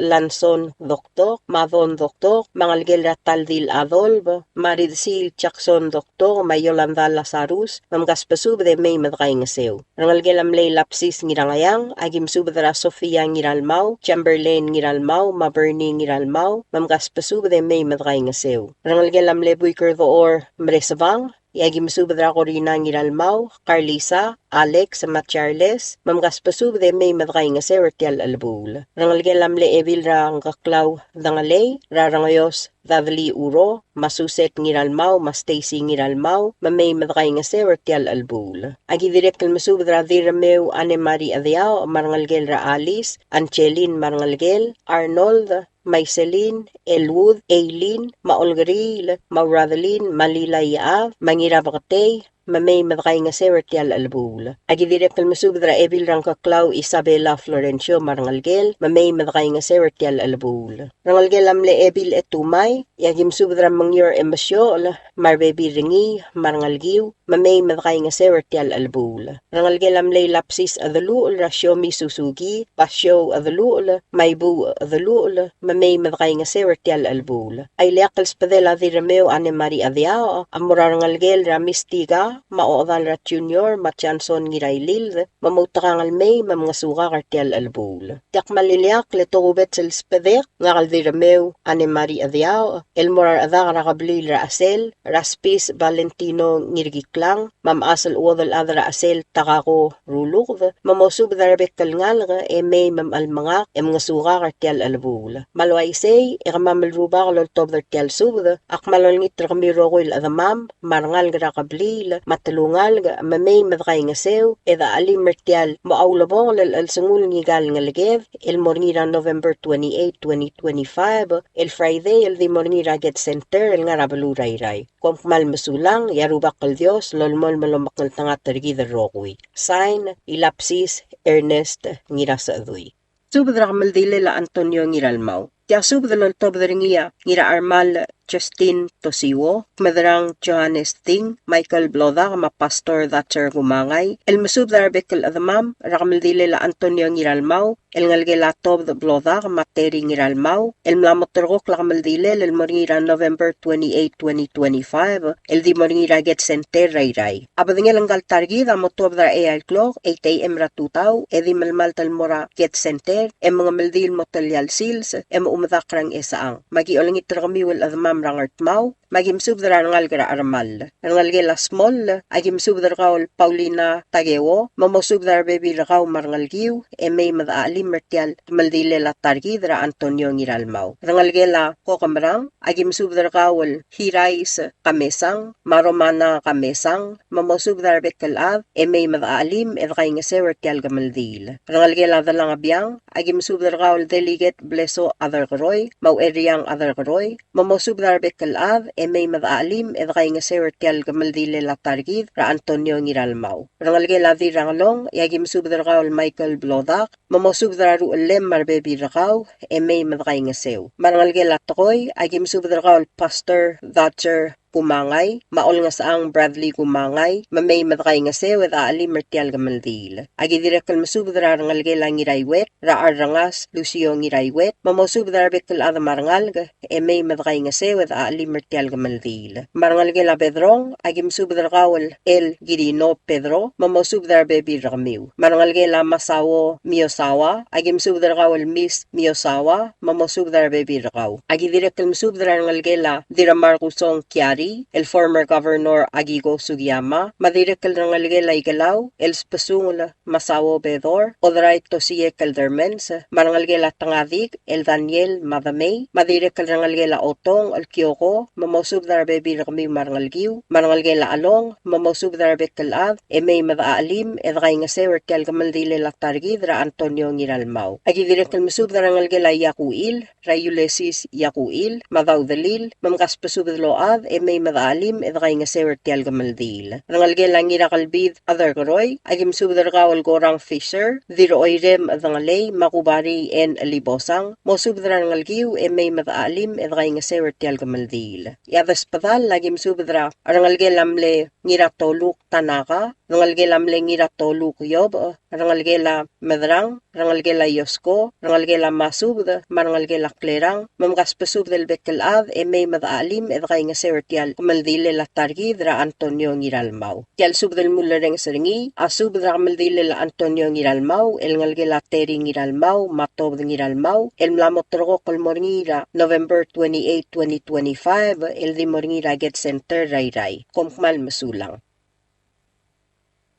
H: lanson doktok, madon doktok, mangalgel rataldil adolb, maridsil Jackson doktok, mayolanda Lazarus, mamgaspasub de may madakay nga sew. Rangalgel amle lapsis ngirangayang, agimsub dra Sofia ngiralmaw, Chamberlain ngiralmaw, Maberni ngiralmaw, mamgaspasub de may madakay nga sew. Rangalgel amle buiker door mresavang, yagi masubadra ko rin ang Iralmaw, Carlisa, Alex, Charles, mamgaspasub de may madakay nga sewer tial albul. Rangalgel amle evil rang kaklaw dangalay, rarangayos Davli uro, masuset ngiralmaw, Stacy ngiralmaw, mamay madakay nga sewer tial albul. Agi direct masubadra diramew Anemari Adiao, marangalgel ra Alice, Anchelin marangalgel, Arnold, Maiselin, Elwood, Aileen, Maolgaril, Mauradalin, Malilaya, Mangirabakatay, mamay madakay nga sewer tial albul. Agi direct masubadra evil rang kaklaw Isabela Florencio marangalgel, mamay madakay nga sewer tial albul. Rangalgel amle evil etumay, yagim subadra mangyor embasyo, marbebi ringi, marangalgiw, mamay madakay nga sewer tial albul. Rangalgel amle lapsis adalul, rasyomi susugi, pasyo adalul, maybu adalul, mamay madakay nga sewer tial albul. Ay liakal spadela dirameo Anemari Adiao, amurangalgel ramistiga, maodal rat junior, matyanson ngiraylil, mamutakang almay, mamngasuka kartial albul. Tiak maliliak, letobet sel spadek, ngakal dirameo Anemari Adiao, elmorar adang rakablil ra asel, raspis Valentino ngirgiklang, mamasal uodal adra asel takako ruluk, mamosub darabek kalngal, may mamalmangak, mga suka kartial albul. Malwaisay, ikamamalruba kaloltob dartial subd, akmalolngit rakamiro ko iladamam, marangal rakablil, matalungal, mamay madakay nga sew, eda alim mertial, maaulabong lalalsangul ngigal nga lagev, el morngira November 28, 2025, el Friday, el di morngira get center, el nga rabalurayray. Kung mal masulang, yarubak kal Diyos, lolmol malumak ng tangat tarigid rokwi. Sign, ilapsis, Ernest, ngira sa adoy. Subadra kamaldile la Antonio ngiralmaw. Tiya subadra loltob daringiya, ngira armal, Justin Tosiwo, madrang Johannes Ting, Michael Bloda, pastor Thatcher Gumangay, el masub darbekal adamam, rakamaldile la Antonio ngiralmaw, el ngalgela tob the Bloda, materi ngiralmaw, el mlamotorok la kamaldile, el moringira November 28, 2025, el di moringira get center ray. Abadingel ang galtargid, amotob dar al clock, 8 a.m. ratutaw, edi malmal talmora get center, em mga maldil motalyal sils, em umadakrang esaang. Magiolangit rakamiwal adamam rangartmaw, magimsub dara ngal gara armal. Ngalgela small, agimsub dara kaul Paulina Tagewo, mamosub dara baby rakaw marngalgiw, may madaalim mertial maldile la targi dara Antonio ngiralmaw. Ngalgela kokamrang, agimsub dara kaul Hirais Kamesang, Maromana Kamesang, mamosub dara bekalab, may madaalim erkay nga sewer tial gamaldil. Ngalgela dalang abiyang, agimsub dara kaul Delegate Bleso Adargaroy, Maueriang Adargaroy, mamosub darbek kalab, may madaalim, edakay nga sewer tial gamaldile la targid, ra Antonio ngiralmaw. Rangalge lavi rangalong, yagim subdar kaul Michael Blodak, mamosub daru ulem marbebi rakaw, may madakay nga sew. Marangalge latakoy, agim subdar kaul Pastor Thatcher Kumangay, maol nga saang Bradley Kumangay, mamay madakay nga sew at aali mertial gamaldil. Agi direkal masubdrar ngalge lang ngiraiwet, raar rangas Lucio ngiraiwet, mamosubdrar bekal ada marangalga, may madakay nga sew at aali mertial gamaldil. Marangalge la Pedrong, agi masubdrar kawal El Girino Pedro, mamosubdrar bebi ramiw. Marangalge la Masawo Miyosawa, agi masubdrar kawal Miss Miyosawa, mamosubdrar bebi rakaw. Agi direkal masubdrar ngalge la Diramarkusong Kiari, Secretary, el former Governor Agigo Sugiyama, madirikal ng algela igalaw, el spasungula Masawo Bedor, odray Tosie Caldermens, marangalgela tangadik, el Daniel Madamay, madirikal ng algela Otong, el Kyoko, mamosub darabe birami marangalgiw, marangalgela Along, mamosub darabe kalad, emay madaalim, edray nga sewer tial gamaldile latargi dra Antonio Ngiralmaw. Agidirikal masub darangalgela Yakuil, Rayulesis Yakuil, Madaudalil, mamkaspasubidload, emay madaalim, edray nga sewer tial gamaldil. Rangalgela Ngirakalbid, Adargaroy, agim subdargawal gorang Fisher, diroirem adangalay, makubari en libosang, mo subdrangalgiw, emay madaalim, edray nga sewer tial gamaldil. Yadaspadal, agim subdra, rangalgelamle Ngiratoluk Tanaka, rangalgelamle Ngiratoluk Yob, rangalgela Medrang, rangalgela Yosko, rangalgela Masubd, marangalgela Klerang, mamkaspasub del Bekelad, emay madaalim, edray nga sewer tial gamaldile latargi dra Antonio Ngiralmaw. Tial sub del mulereng seringi, asub dra gamaldile la Antonio Ngiralmaw, el ngalgela Teri Ngiralmaw, Matob Ngiralmaw, el mlamotrogo kolmorngira, November 28, 2025, el dimorngira Get Center Rayray, komkmal masulang.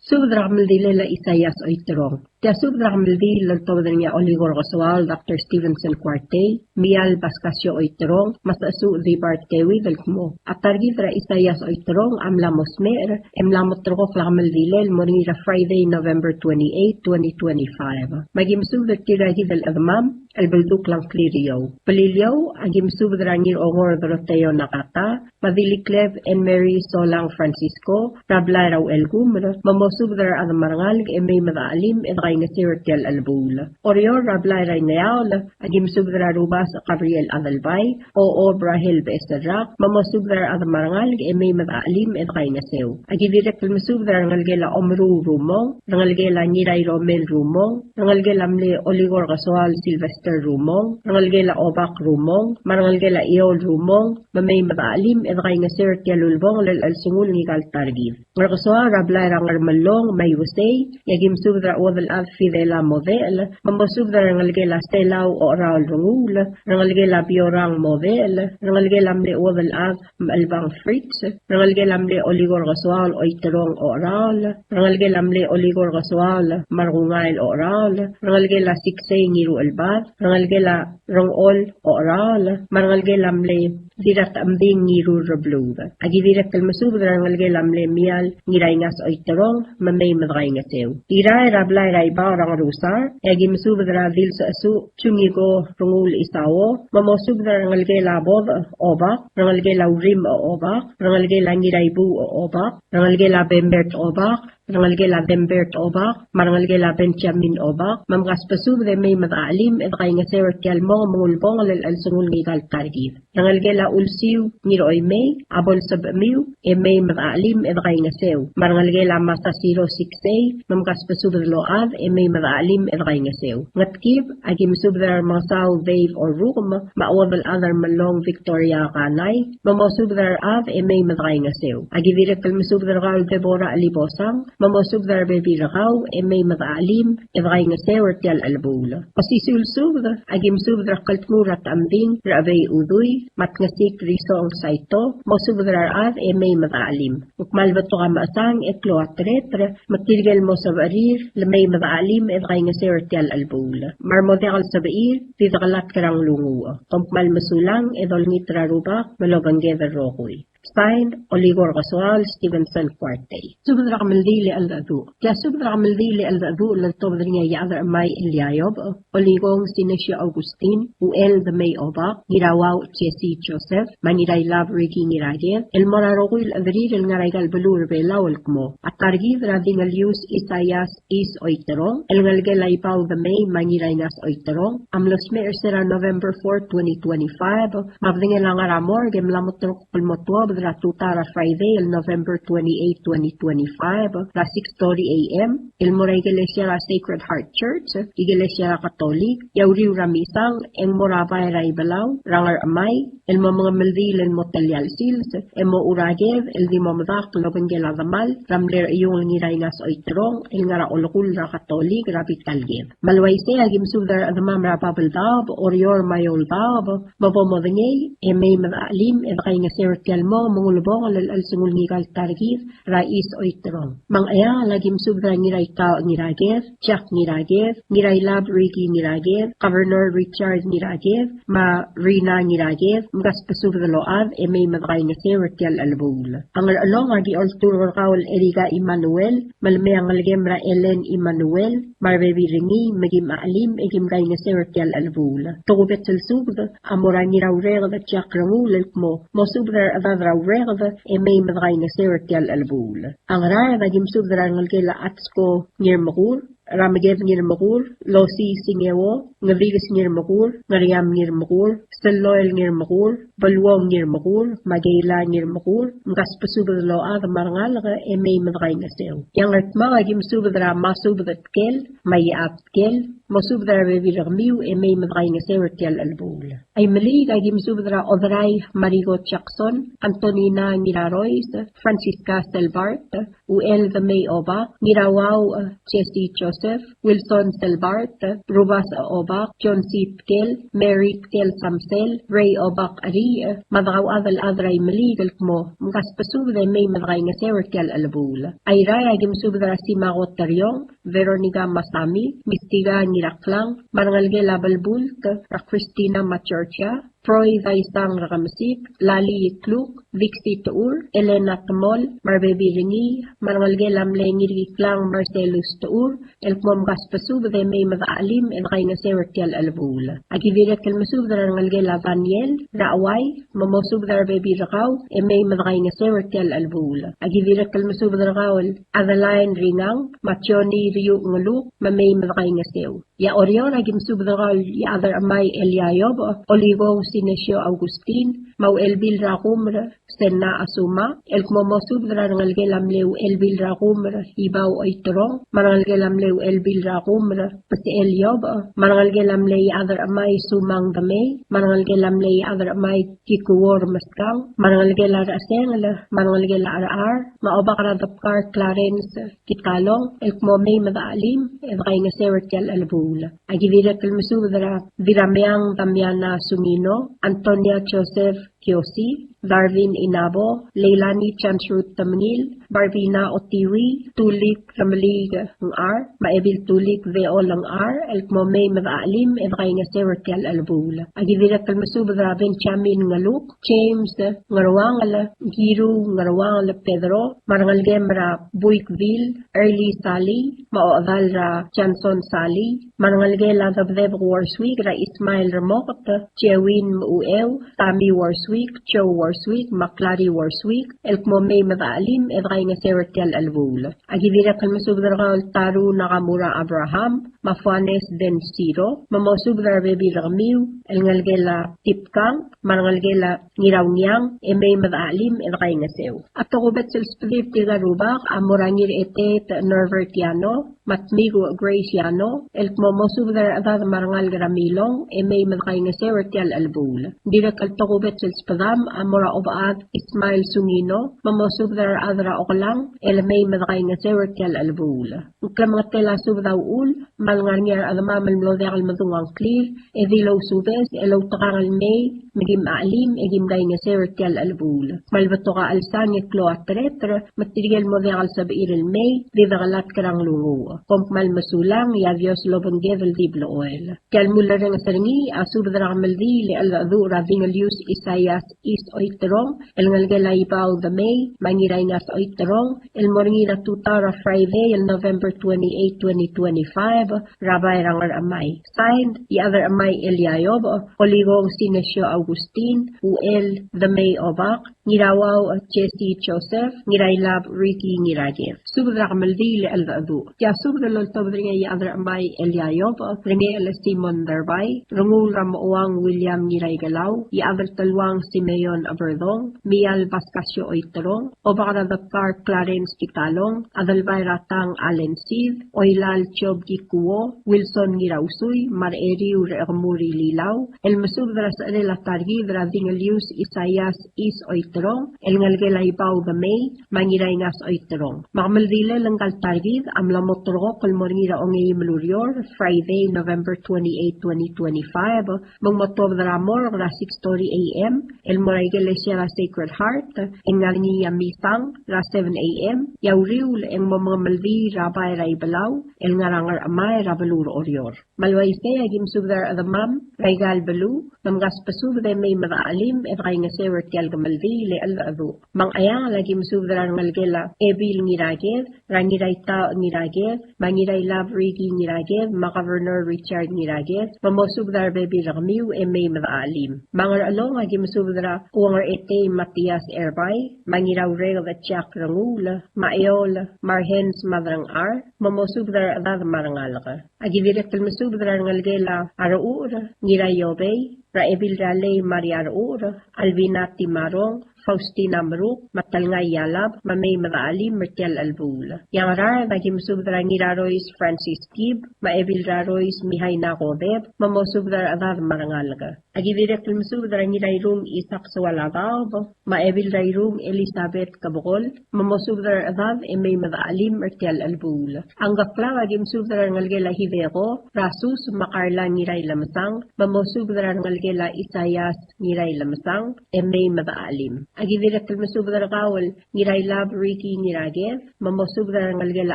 I: Subdragmaldile la Isayas Oitrong. Tia subdragmaldile la tobdanya Oligor Goswal, Dr. Stevenson Cuarte, Mial Bascasio Oitrong, Masasu di Bartewi del Kmo. Atargidra Isayas Oitrong, Amla Mosmer, Emlamotrogo Flagmaldile, el Morinira Friday, November 28, 2025. Magimsub de Tiragi del Admam, el Belduk lang Clirio. Palilio, agimsub drangir Ogor Doroteo Nakata, Madiliklev and Mary Solang Francisco, Rablairaw El Gumr, Mamosubdar Adamarangal, Emay Madaalim, Edray Nasirtial Albul. Orior Rablaira Neal, Agim Subdra Rubas Gabriel Adalbay, O Brahil Bestadrak, Mamosubdar Adamarangal, Emay Madaalim, Edray Nasew. Agidirek Masubdar Ngalgela Omru Rumong, Ngalgela Niray Romel Rumong, Ngalgela Mle Oligor Gaswal Sylvester Rumong, Ngalgela Obak Rumong, Marangalgela Iol Rumong, Mamay Madaalim, Edray Nasirtial Ulbong, Lal Alsungul Nigal Targiv. Ngalgaswa Rablaira Ngarmalong, May Wusay, Yagim Subdra Odal Fidela Model, Mamosubdra Ngalgela Stelaw o Raul Rungul, Ngalgela Biorang Model, Ngalgela Mle Odal Ad Albang Fritz, Ngalgela Mle Oligor Gaswal Oiterong o Raul, Ngalgela Mle Oligor Gaswal Marungail o Raul, Ngalgela Siksay Ngiru Albad, Ngalgela Rongol o Raul, Ngalgela Mle Dirat Ambing Ngiru Rablud. Agidirat Kalmasubdra Ngalgela Mle Mial Ngiraingas Oiterong, Mamay Madraingas Ew. Iray Rablay Raiba Rang Rusar, Egim Subdra Dil Su, Chungigo Rungul Isawo, Mamosubdra Ngalgela Bod Oba, Ngalgela Rim Oba, Ngalgela Ngiraibu Oba, Ngalgela Bembert Oba, Ngalgela Bembert Oba, Marangalgela Benjamin Oba, Mamgaspasub de May Madaalim, Edray Sewer Tialmo, Mungulbong, Al Sungul Nigal Targiv. Ngalgela Ulsiw, Niroy May, Abol Sabmiw, May Madaalim, Edray Sew. Marangalgela Masasiro 6A, Mamgaspasub de Load, May Madaalim, Edray Sew. Ngatkib, Agim Subdar Masaw, Dave or Room, Maawad al Adar Malong Victoria Kanay, Mamosubdar Av, May Madray Sew. Agivirak Kalmasubdar Gal Deborah Alibosang, Mamosubdar Baby Rakaw, May Madaalim, Edray Sewer Tial Albul. Pasisul Subdar, Agim Subdar Kaltmurat Ambing, Rabay Uduy, Matngasik Risong Saito, Mosubdar Av, May Madaalim. Ukmalbato Kamasang, Eklo Atretre, Matilgal Mosabarir, May Madaalim, Edray Sewer Tial Albul. Marmodekal Sabair, Tidakalat Karang Lungu. Kompmal Masulang, Edol Nitra Rubak, Malogang Gather Rokoy. Signed, Oligor Gaswal, Stevenson Cuarte. Subdra Maldili Al-Dadu. Kaya Subdra Maldili Al-Dadu, Lantobdringa Yadar May Ilyayob, Oligong Sinesha Augustin, Uel the May Oba, Girawaw Chesi Joseph, Maniray Lab Rigi Niraje, El Moraroquil Adrir El Naraigal Belur Belaw El Kmo, Atargid Radingal Yus Isayas Is Oiterong, El Galgela Ipaw the May, Manirainas Oiterong, Amlosme Ersera November 4, 2025, Mabdingelang Aramor, Gemlamotrok Pulmotwob, Tutara Friday, el November 28, 2025, la 6:30 a.m. El Moray Iglesia Sacred Heart Church, Iglesia Catholic, Yauriw Ramisang, en Morabay Raibalaw, Rangar Amay, el Mamang Maldil en Motelyal Sils, el Mo Uragev, el Dimamdak, Lobengela Damal, Ramler Yung Nirainas Oitrong, el Ngara Olokul Ra Catholic, Rapid Kalgev. Malwayse, Agim Subdar Adamam Rapabel Dab, Orior Mayol Dab, Mabomodengay, Emay Madalim, Edray Sewer Tialmo, mo mangulubong al sungul ngigal targir rais oitrong. Mang aya lagim subra ngiray ka ngiragev, Jack ngiragev, ngiray lab Ricky ngiragev, Governor Richard ngiragev, ma Rina ngiragev, mga spasubra load may madakay nga sertial albul. Ang along agi altur kawal Erika Emmanuel, malme ang algemra Ellen Emmanuel, marbebi ringi magim alim egim gay nga sertial albul. Tugubet subra amora ngirawrega da Jack rangul mo subra adadrawrega may madakay nga sertial albul. Ang rara nagim subra ngalgela atsko nirmakur, Ramagev nirmakur, Losi singewo, Ngavigas nirmakur, Ngariam nirmakur, Saloil nirmakur, Balwong nirmakur, Magayla nirmakur, Ngaspasubad loa the marangalaga may madakay nga sew. Yang atma gim subadra masubadat kel, mayat kel, masubadra beviragmiw may madakay nga sew tial albul. Ay mali gim subadra Odray Marigo Jackson, Antonina Miraroys, Francisca Selbart, UL the May Oba, Mirawaw Chesi Joseph, Wilson Selbart, Rubas Obak, John C. Ptel, Mary Ptel Samsel, Ray Obak Ari, madagaw adal adray maligal mo, mga spasubda may madagay nga sertial albul. Ay raya gimsubda si Magot Taryong, Veronica Masami, Mistiga Niraklang, Marangalgela Balbult, Christina Machorcha, Troy Vaisang Rakamasik, Lali Itluk, Vixi Tuur, Elena Tamol, Marbebi Ringi, Marangalgelam Lengiri Klang Marcelus Tuur, Elkmom Gaspasub de May Madaalim, and Raina Sertial Albul. Agivira Kalmasub de Rangalgela Daniel, Raaway, Mamosub de Baby Rakaw, and May Madraina Sertial Albul. Agivira Kalmasub de Raul, Adeline Ringang, Machoni Riu Ngaluk, Mamay Madraina Sew. Ya Orion Agimsub de Raul, Ya Adar Amay Eliayob, Olivo Sinesio Augustin, Mau Elbil Rakumra, Senna Asuma, Elkmomosub de Rangalgelam Leu Elbil Rakumra, Ibao Oitrong, Marangalgelam Leu Elbil Rakumra, Pati Eliob, Marangalgelam Lei Adar Amay Sumang Damay, Marangalgelam Lei Adar Amay Kikuwar Maskang, Marangalgela Rasengla, Marangalgela Arar, Maobakara Dapkar Clarence Kitalong, Elkmomay Madaalim, Edrainga Sertial Albula. Agivira Kalmasubra, Virameang Damiana Sumino, Antonia Joseph Kiosi, Darwin Inabo, Leilani Chansrut Tamnil, Barbina Otiwi, Tulik Ramalig ng R, Maebil Tulik Veo lang R, Elkmomay Madaalim, Edrainga Sertial Albula. Agivira Kalmasubra, Benjamin Ngaluk, James Ngarawangala, Giru Ngarawangala Pedro, Marangalgemra Buikville, Early Sally, Maoadalra Chanson Sally, Marangalgela Dabdeb Warsweek, Ra Ismail Ramokot, Chewin Muuew, Tami Warsweek, Joe Warsweek, Maklari Warsweek, Elkmomay Madaalim, Edrainga Sertial Albula. Agivira Kalmasubra Taru Nakamura Abraham, Mafuanes Den Siro, Mamosubra Baby Ramiw, Elngalgela Tipkang, Marangalgela Ngirawnyang, Emay Madaalim, Edrainga Sew. At Tokubet Silspilip Tigarubak, Amorangir Etet Norvertiano, Matmigo Graciano, Elkmomosubra Adad Marangal Gramilong, Emay Madakainga Sertial Albula. Direk al Tokubet Silspadam, Amora Obaad, Ismail Sungino, Mamosubra Adra Oklang, Elmay Madakainga Sertial Albula. Uklamang tela subdaw ul, Malngarnyar Adamamal Mlodekal Madungang Clear, Edilo Subes, Elo Takangal May, Magim Alim, Egim Gainga Sertial Albula. Malbatoka Alsangit Kloat Tretra, Material Modekal Sabiril May, Divagalat Karang Lungu. Kompmal Masulang, Yavios Lobon Gevel Diblo Oil. Kalmula Rang Saringi, Asubdra Maldi, Le Aladu Ravingalius Isayas East Oiterong, El Ngalgela Ibao the May, Mangirainas Oiterong, El Moringina Tutara Friday, El November 28, 2025, Rabbi Rangar Amay. Signed, the other Amay Eliayob, Oligong Sinesio Augustin, UL the May Obak, Nirawaw Jesse Joseph, Nirailab Ricky Niragev. Subdra Maldi, Le Aladu. Subra Loltobringa Yadra Amay Eliayob, Rene El Simon Darbay, Rungul Ramoang William Niray Galaw, Yadra Talwang Simeon Aberdong, Mial Bascasio Oiterong, Obara Dapkar Clarence Kitalong, Adalbay Ratang Allen Sid, Oilal Chob Gikuo, Wilson Nirausuy, Mareriu Reamuri Lilaw, El Masubra Sarela targi dra dingalius Isaias is oitrong el ngalgela ipaw gamay mangiray ngas oitrong makmaldila lang kal targi amla motro kol morngira ongi mlurior Friday November 28 2025 mang motob dra mor ra 6:30 AM el moray iglesia la Sacred Heart en ngalni misang ra 7 AM yauriul en mamaldi rabay ra ibalaw el ngarangar amay ra balur orior malwaise agim subdar adamam raigal balu namgas pasub de may madaalim et rainga sewer tial gamaldi le al adu mang aya lagi musubdar ngalgela ebil ngiraged rangiraita ngiraged mangiray love rigi ngiraged ma-Governor Richard ngiraged mamosubdar baby ragmiu e may madaalim mangar along agi musubdar uangar ete Matias Erbay mangiraw reg at chak rangula maayol marhens madrang ar mamosubdar adad marangalaka agi direktal musubdar ngalgela araur ngirayobey Raebil Rale Maria Ur, Alvinati Marong, Faustina Maruk, Matalngay Yalab, Mamay Madaali, Mertel Albul. Yang rar, naging subdra ngirarois Francis Kib, Maebil Rarois Mihay Nakobeb, Mamosubdra Adad Marangalaga. Agidirek Lumsubdra ngirayrum Isak Swalagab, Maebil Rayrum Elizabeth Kabogol, Mamosubdra Adad, Emay Madaali, Mertel Albul. Ang gakla, naging subdra ngalgela Hivego, Rasus Makarla Ngiray Lamasang, Mamosubdra ngalgela Isayas Ngiray Lamasang, Emay Madaalim. Agidirek Lumsubdra Gawal, Ngiray Lab Riki Ngiragev, Mamosubdra ngalgela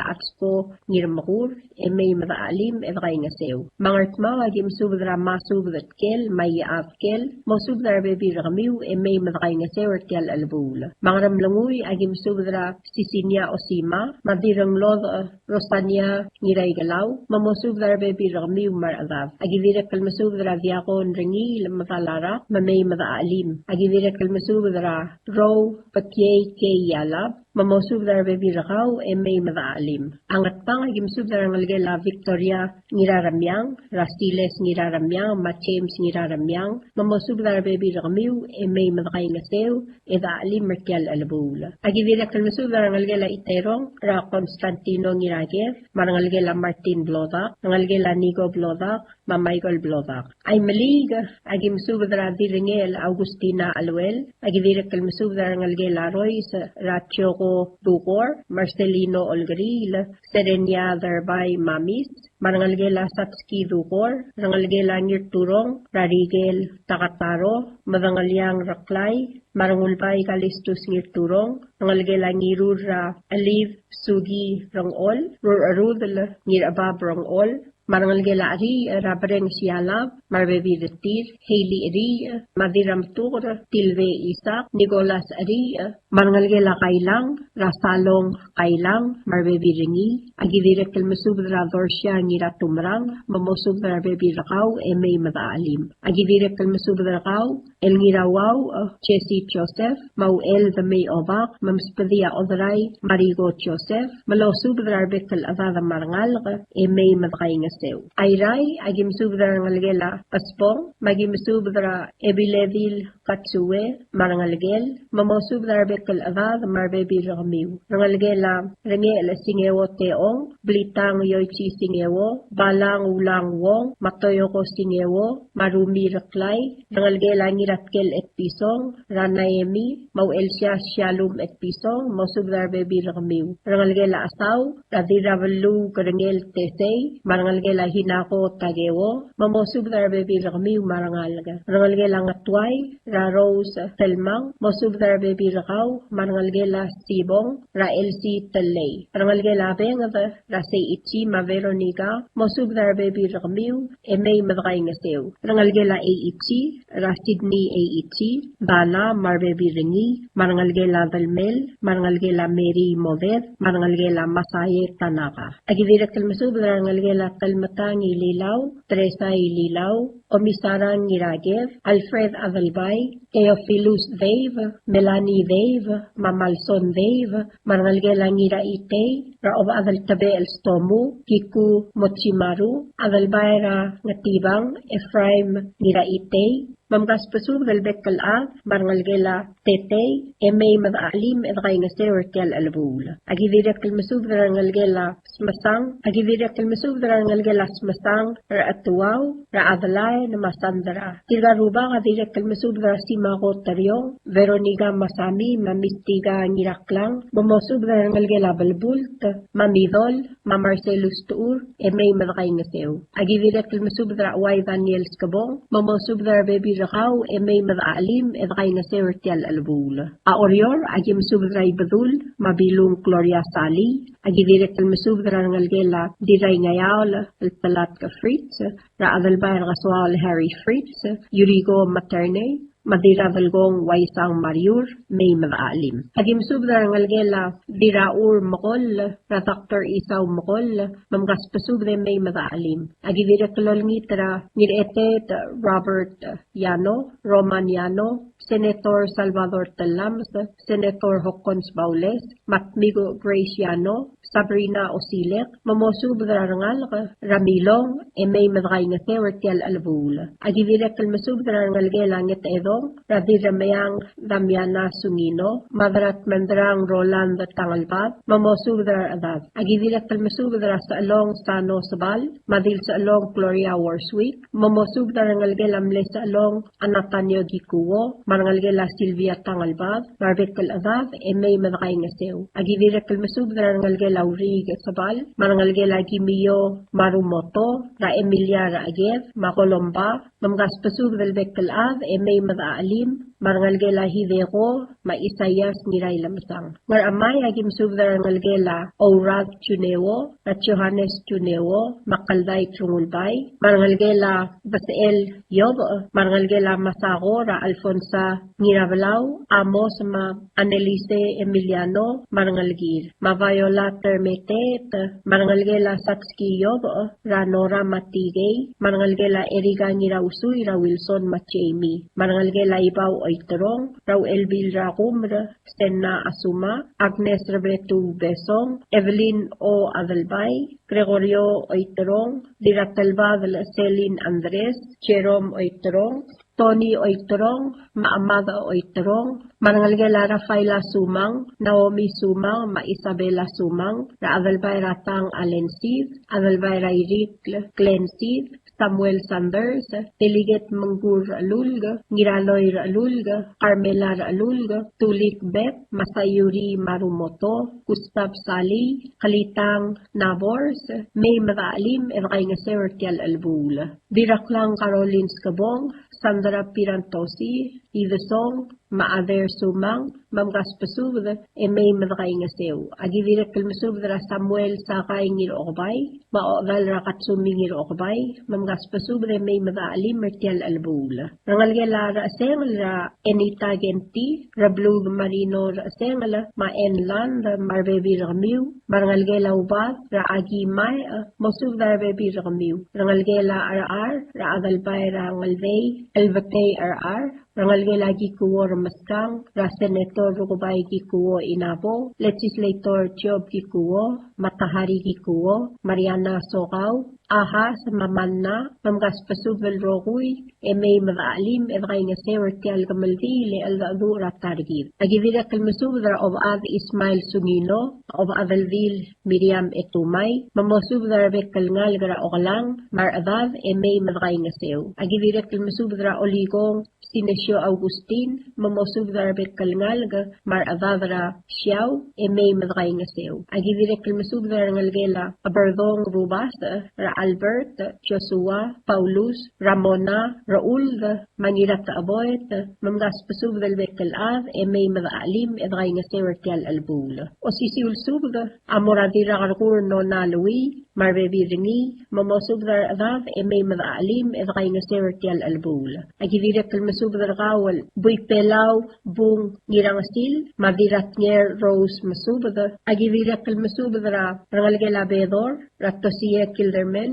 I: Atspo Ngirmakur, Emay Madaalim, Evray Ngasew. Mangartma, agim subdra Masubdat Kel, Maya Afkel, Mosubdra Baby Ramiu, Emay Madray Ngasew, Ertel Albul. Mangaramlanguy, agim subdra Sisinya Osima, Madirang Lod Rosania Ngiray Galaw, Mamosubdra Baby Ramiu Maradav. Agidirek Kalmasubdra Diakon Ringi, Matalara, Mamay Madaalim. Agidirek Kalmasubdra Row, Patyay Kay Yalab, Mamosubdar Baby Rakaw, Emay Madaalim. Angat pang agim subdar ngalgela Victoria Ngiraramyang, Rastiles Ngiraramyang, Machems Ngiraramyang, Mamosubdar Baby Rakamiw, Emay Madakay Ngasew, Edaalim Mertial Alabula. Agidirek kalmasubdar ngalgela Iterong, Ra Constantino Ngiragev, Marangalgela Martin Blodak, Ngalgela Nigo Blodak, Mamichael Blodak. Ay malig, agim subdar Diringel Augustina Aluel, agidirek kalmasubdar ngalgela Royce, Ratio Dukor, Marcelino Olgril, Serenia Darbay Mamis, Marangalgela Satski Dukor, Rangalgela Ngirturong, Rarigel Takataro, Madangalyang Raklay, Marangulbay Kalistus Ngirturong, Rangalgela Ngirura Aliv Sugi Rangol, Rur Arudal Ngirabab Rangol, Marangalgela Ari, Rabreng Sialab, Marbebi Detir, Hailey Ari, Madiram Tur, Tilve Isak, Nicolas Ari, Marangalgela Kailang, Rasalong Kailang, Marbebi Ringi, Agidirek Kalmasubdra Dorsya Ngira Tumrang, Mamosubdra Bebi Rakaw, Emay Madaalim. Agidirek Kalmasubdra Rakaw, El Ngirawaw, Chesi Joseph, Mauel the May Obak, Mamspadia Odray, Marigo Joseph, Malosubdra Bekal Avada Marangal, Emay Madkaingas. Ayray, agim subdra ngalgela Paspong, magim subdra Ebilevil Katsue, Marangalgel, Mamosubdra Bekal Avad, Marbebi Ramiu, Rangalgela, Rengel Singewo Teong, Blitang Yoichi Singewo, Balang Ulang Wong, Matoyoko Singewo, Marumi Raklay, Rangalgela Ngiratkel et Pisong, Ranaemi, Mauelsya Shalom et Pisong, Mosubdra Bebi Ramiu, Rangalgela Asaw, Radiravalu Karengel Tesei, Marangalgela la hinako tagewo, mamosubdar baby ramiu marangalga. Rangalgela ngatway, ra Rose Telmang, mosubdar baby rakaw, marangalgela Sibong, ra Elsie Telay. Rangalgela bengada, ra say ichi ma Veronica, mosubdar baby ramiu, emay madakay ngasew. Rangalgela ichi, ra Sydney ichi, Dana mar baby ringi, marangalgela Dalmel, marangalgela Mary Moved, marangalgela Masaye Tanaka. Agidirek kalmasubdar rangalgela Matangi Lilaw, Teresa Lilaw, Omisaran Ngiragev, Alfred Adalbay, Theophilus Dave, Melanie Dave, Mamalson Dave, Marangalgela Ngira Ite, Raob Adaltabe El Stomu, Kiku Mochimaru, Adalbay Ra Ngatibang, Ephraim Ngira Ite, Mamgas Pasub del Bekal A, Marangalgela Tete, Emay Madaalim, Edray Ngasew Ertel Albul. Agidirek Kalmasub Rangalgela Smasang, Agidirek Kalmasub Rangalgela Smasang, Ra Atuaw, Ra Adalay, Albay na Masandra. Tigaruba ka direk kalmasubra si Mako Taryong, Veronica Masami, Mamistiga Ngiraklang, Mamosubra ng Algela Balbult, Mamidol, Mamarcelus Tuur, May Madakay Ngasew. Agi direk kalmasubra Way Daniel Skabong, Mamosubra Baby Rakaw, May Madaalim, Edakay Ngasew Tial Albul. Aorior, agi masubra Ibadul, Mabilung Gloria Sali, agi direk kalmasubra ng Algela, Diray Ngayal, Alpalat ka Fritz, Raadalbayar Kaswal Harry Fritz, Yurigo Materne, Madira Valgong Waisang Mariur, May Madaalim. Agim subda ng Algela, Diraur Makol, Dr. Isaw Makol, Mamgaspasubde May Madaalim. Agivira Kalol Ngitra, Niretet Robert Yano, Roman Yano, Senator Salvador Talams, Senator Hocons Baules, Matmigo Grace Yano, Sabrina Osilek, Mamosubda Rangal, Ramilong, May Madakay nga Tewertial Albul. Agivira Kalmasubda ng Algela Ngit Edong, Radira Mayang Damiana Sungino, Madrat Mandrang Roland Tangalbad, Mamosubda Adad. Agivira Kalmasubda sa Along Sano Sabal, Madil sa Along Gloria Warsweek, Mamosubda ng Algela Mle sa Along Anatanyo Gikuwo, Marangalgela Silvia Tangalbad, Marbekal Adad, May Madakay nga Sew. Agivira Kalmasubda ng Algela Laurig Sabal, Marangalgela Gimiyo Marumoto, Ra Emilia Raagev, Makolomba, Mamgaspasug del Bekalad, May Madaalim, Marangalgela Hideko, Maisayas Niray Lamsang. Maramay agim subda Marangalgela Orad Chunewo, at Johannes Chunewo, Makalday Trungulbay, Marangalgela Basel Yob, Marangalgela Masago, Ra Alfonsa Nirabalao, Amos Ma Annelise Emiliano, Marangalgir, Mavayola Termetet, Marangalgela Sakski Yob, Ra Nora Matigay, Marangalgela Eriga Nirausuy, Ra Wilson Machemi, Marangalgela Ibaw Oitrong, Raw Elvil Racumr, Senna Asuma, Agnes Rebretu Besong, Evelyn O. Adalbay, Gregorio Oitrong, Diratalbad Celine Andres, Jerome Oitrong, Tony Oitrong, Maamada Oitrong, Marangalgela Rafaela Sumang, Naomi Sumang, Isabela Sumang, Ra Adalbay Ratang Alensid, Adalbay Rairik Clensid, Samuel Sanders, Deliget Manggur Alulga, Ngiraloy Alulga, Carmela Alulga, Tulik Bet, Masayuri Marumoto, Gustav Sali, Kalitang Nabors, May Madaalim, Evkay nga Sertial Albula. Diraklang Caroline Skabong, Sandra Pirantosi, Idesong, Maader Sumang, Mamgaspasubd, May Madakay nga Sew. Agivirak Kalmasubdra Samuel Sakay Ngir Okbay, Maodal Rakatsumi Ngir Okbay, Mamgaspasubd, May Madaalim, Mertial Albula. Rangalgela Ra Asengel Ra Enita Genti, Rablug Marino Ra Asengel, Ma Enland, Marbebi Ramiu, Marangalgela Ubad, Ra Agi May, Mosubda Bebi Ramiu, Rangalgela RR, Ra Adalbay Rangalvay, Elvatay RR, Rangalgela Gikuwo Ramaskang, Ra Senator Rukubay Gikuwo Inabo, Legislator Job Gikuwo, Matahari Gikuwo, Mariana Sokaw, Ahas Mamanna, Mamgaspasubel Roguy, May Madaalim, Evkay nga Sewertial Gamaldi, Le Aldadura Targib. Agivira Kalmasubdra of Ad Ismail Sungino, of Adalvil Miriam Etumay, Mamosubdra Bekalngal Gara Okalang, Mar Adad, May Madakay nga Sew. Agivira Kalmasubdra Oligong, Sinesio Augustin, Mamosubdra Bekalngal, Mar Adadra Xiao, May Madakay nga Sew. Agivira Kalmasubdra Ngalgela, Aberdong Rubas, Ra Albert, Joshua, Paulus, Ramona, Raul, Mangirat Aboyet, Mamgaspasub del Bekalad, May Madaalim, Evkay nga Sewertial Albul. O sisiul subd, Amoradira Karkur no Nalui, Marbebi Ringi, Mamosubdar Adad, May Madaalim, Evkay nga Sewertial Albul. Agivirak Kalmasubdar Kawal, Buy Pelaw, Bung Ngirangasil, Madirat Nyer Rose Masubd, Agivirak Kalmasubdara, Rangalgela Bedor, Ratosiya Kildermen,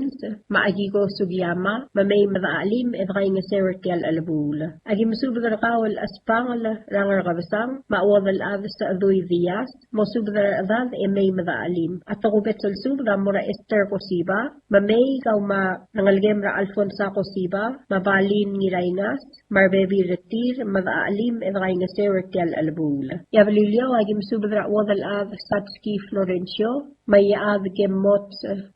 I: Maagigo Sugyama, Mamay Madaalim, Evkay nga Sewertial Albul. Agi masubdar Kawal Aspangal, Rangar Kabasang, Maawadal Adas sa Adoy Diaz, Mosubdar Adad, May Madaalim. At ako betzol subda mura Esther Kosiba, Mamay Kauma Rangalgemra Alfonsa Kosiba, Mabalin Ngirainas, Marbebi Retir, Madaalim, Evkay nga Sewertial Albul. Yabalilyo, agi masubdar Awadal Adas Satski Florencio, mayaad gemot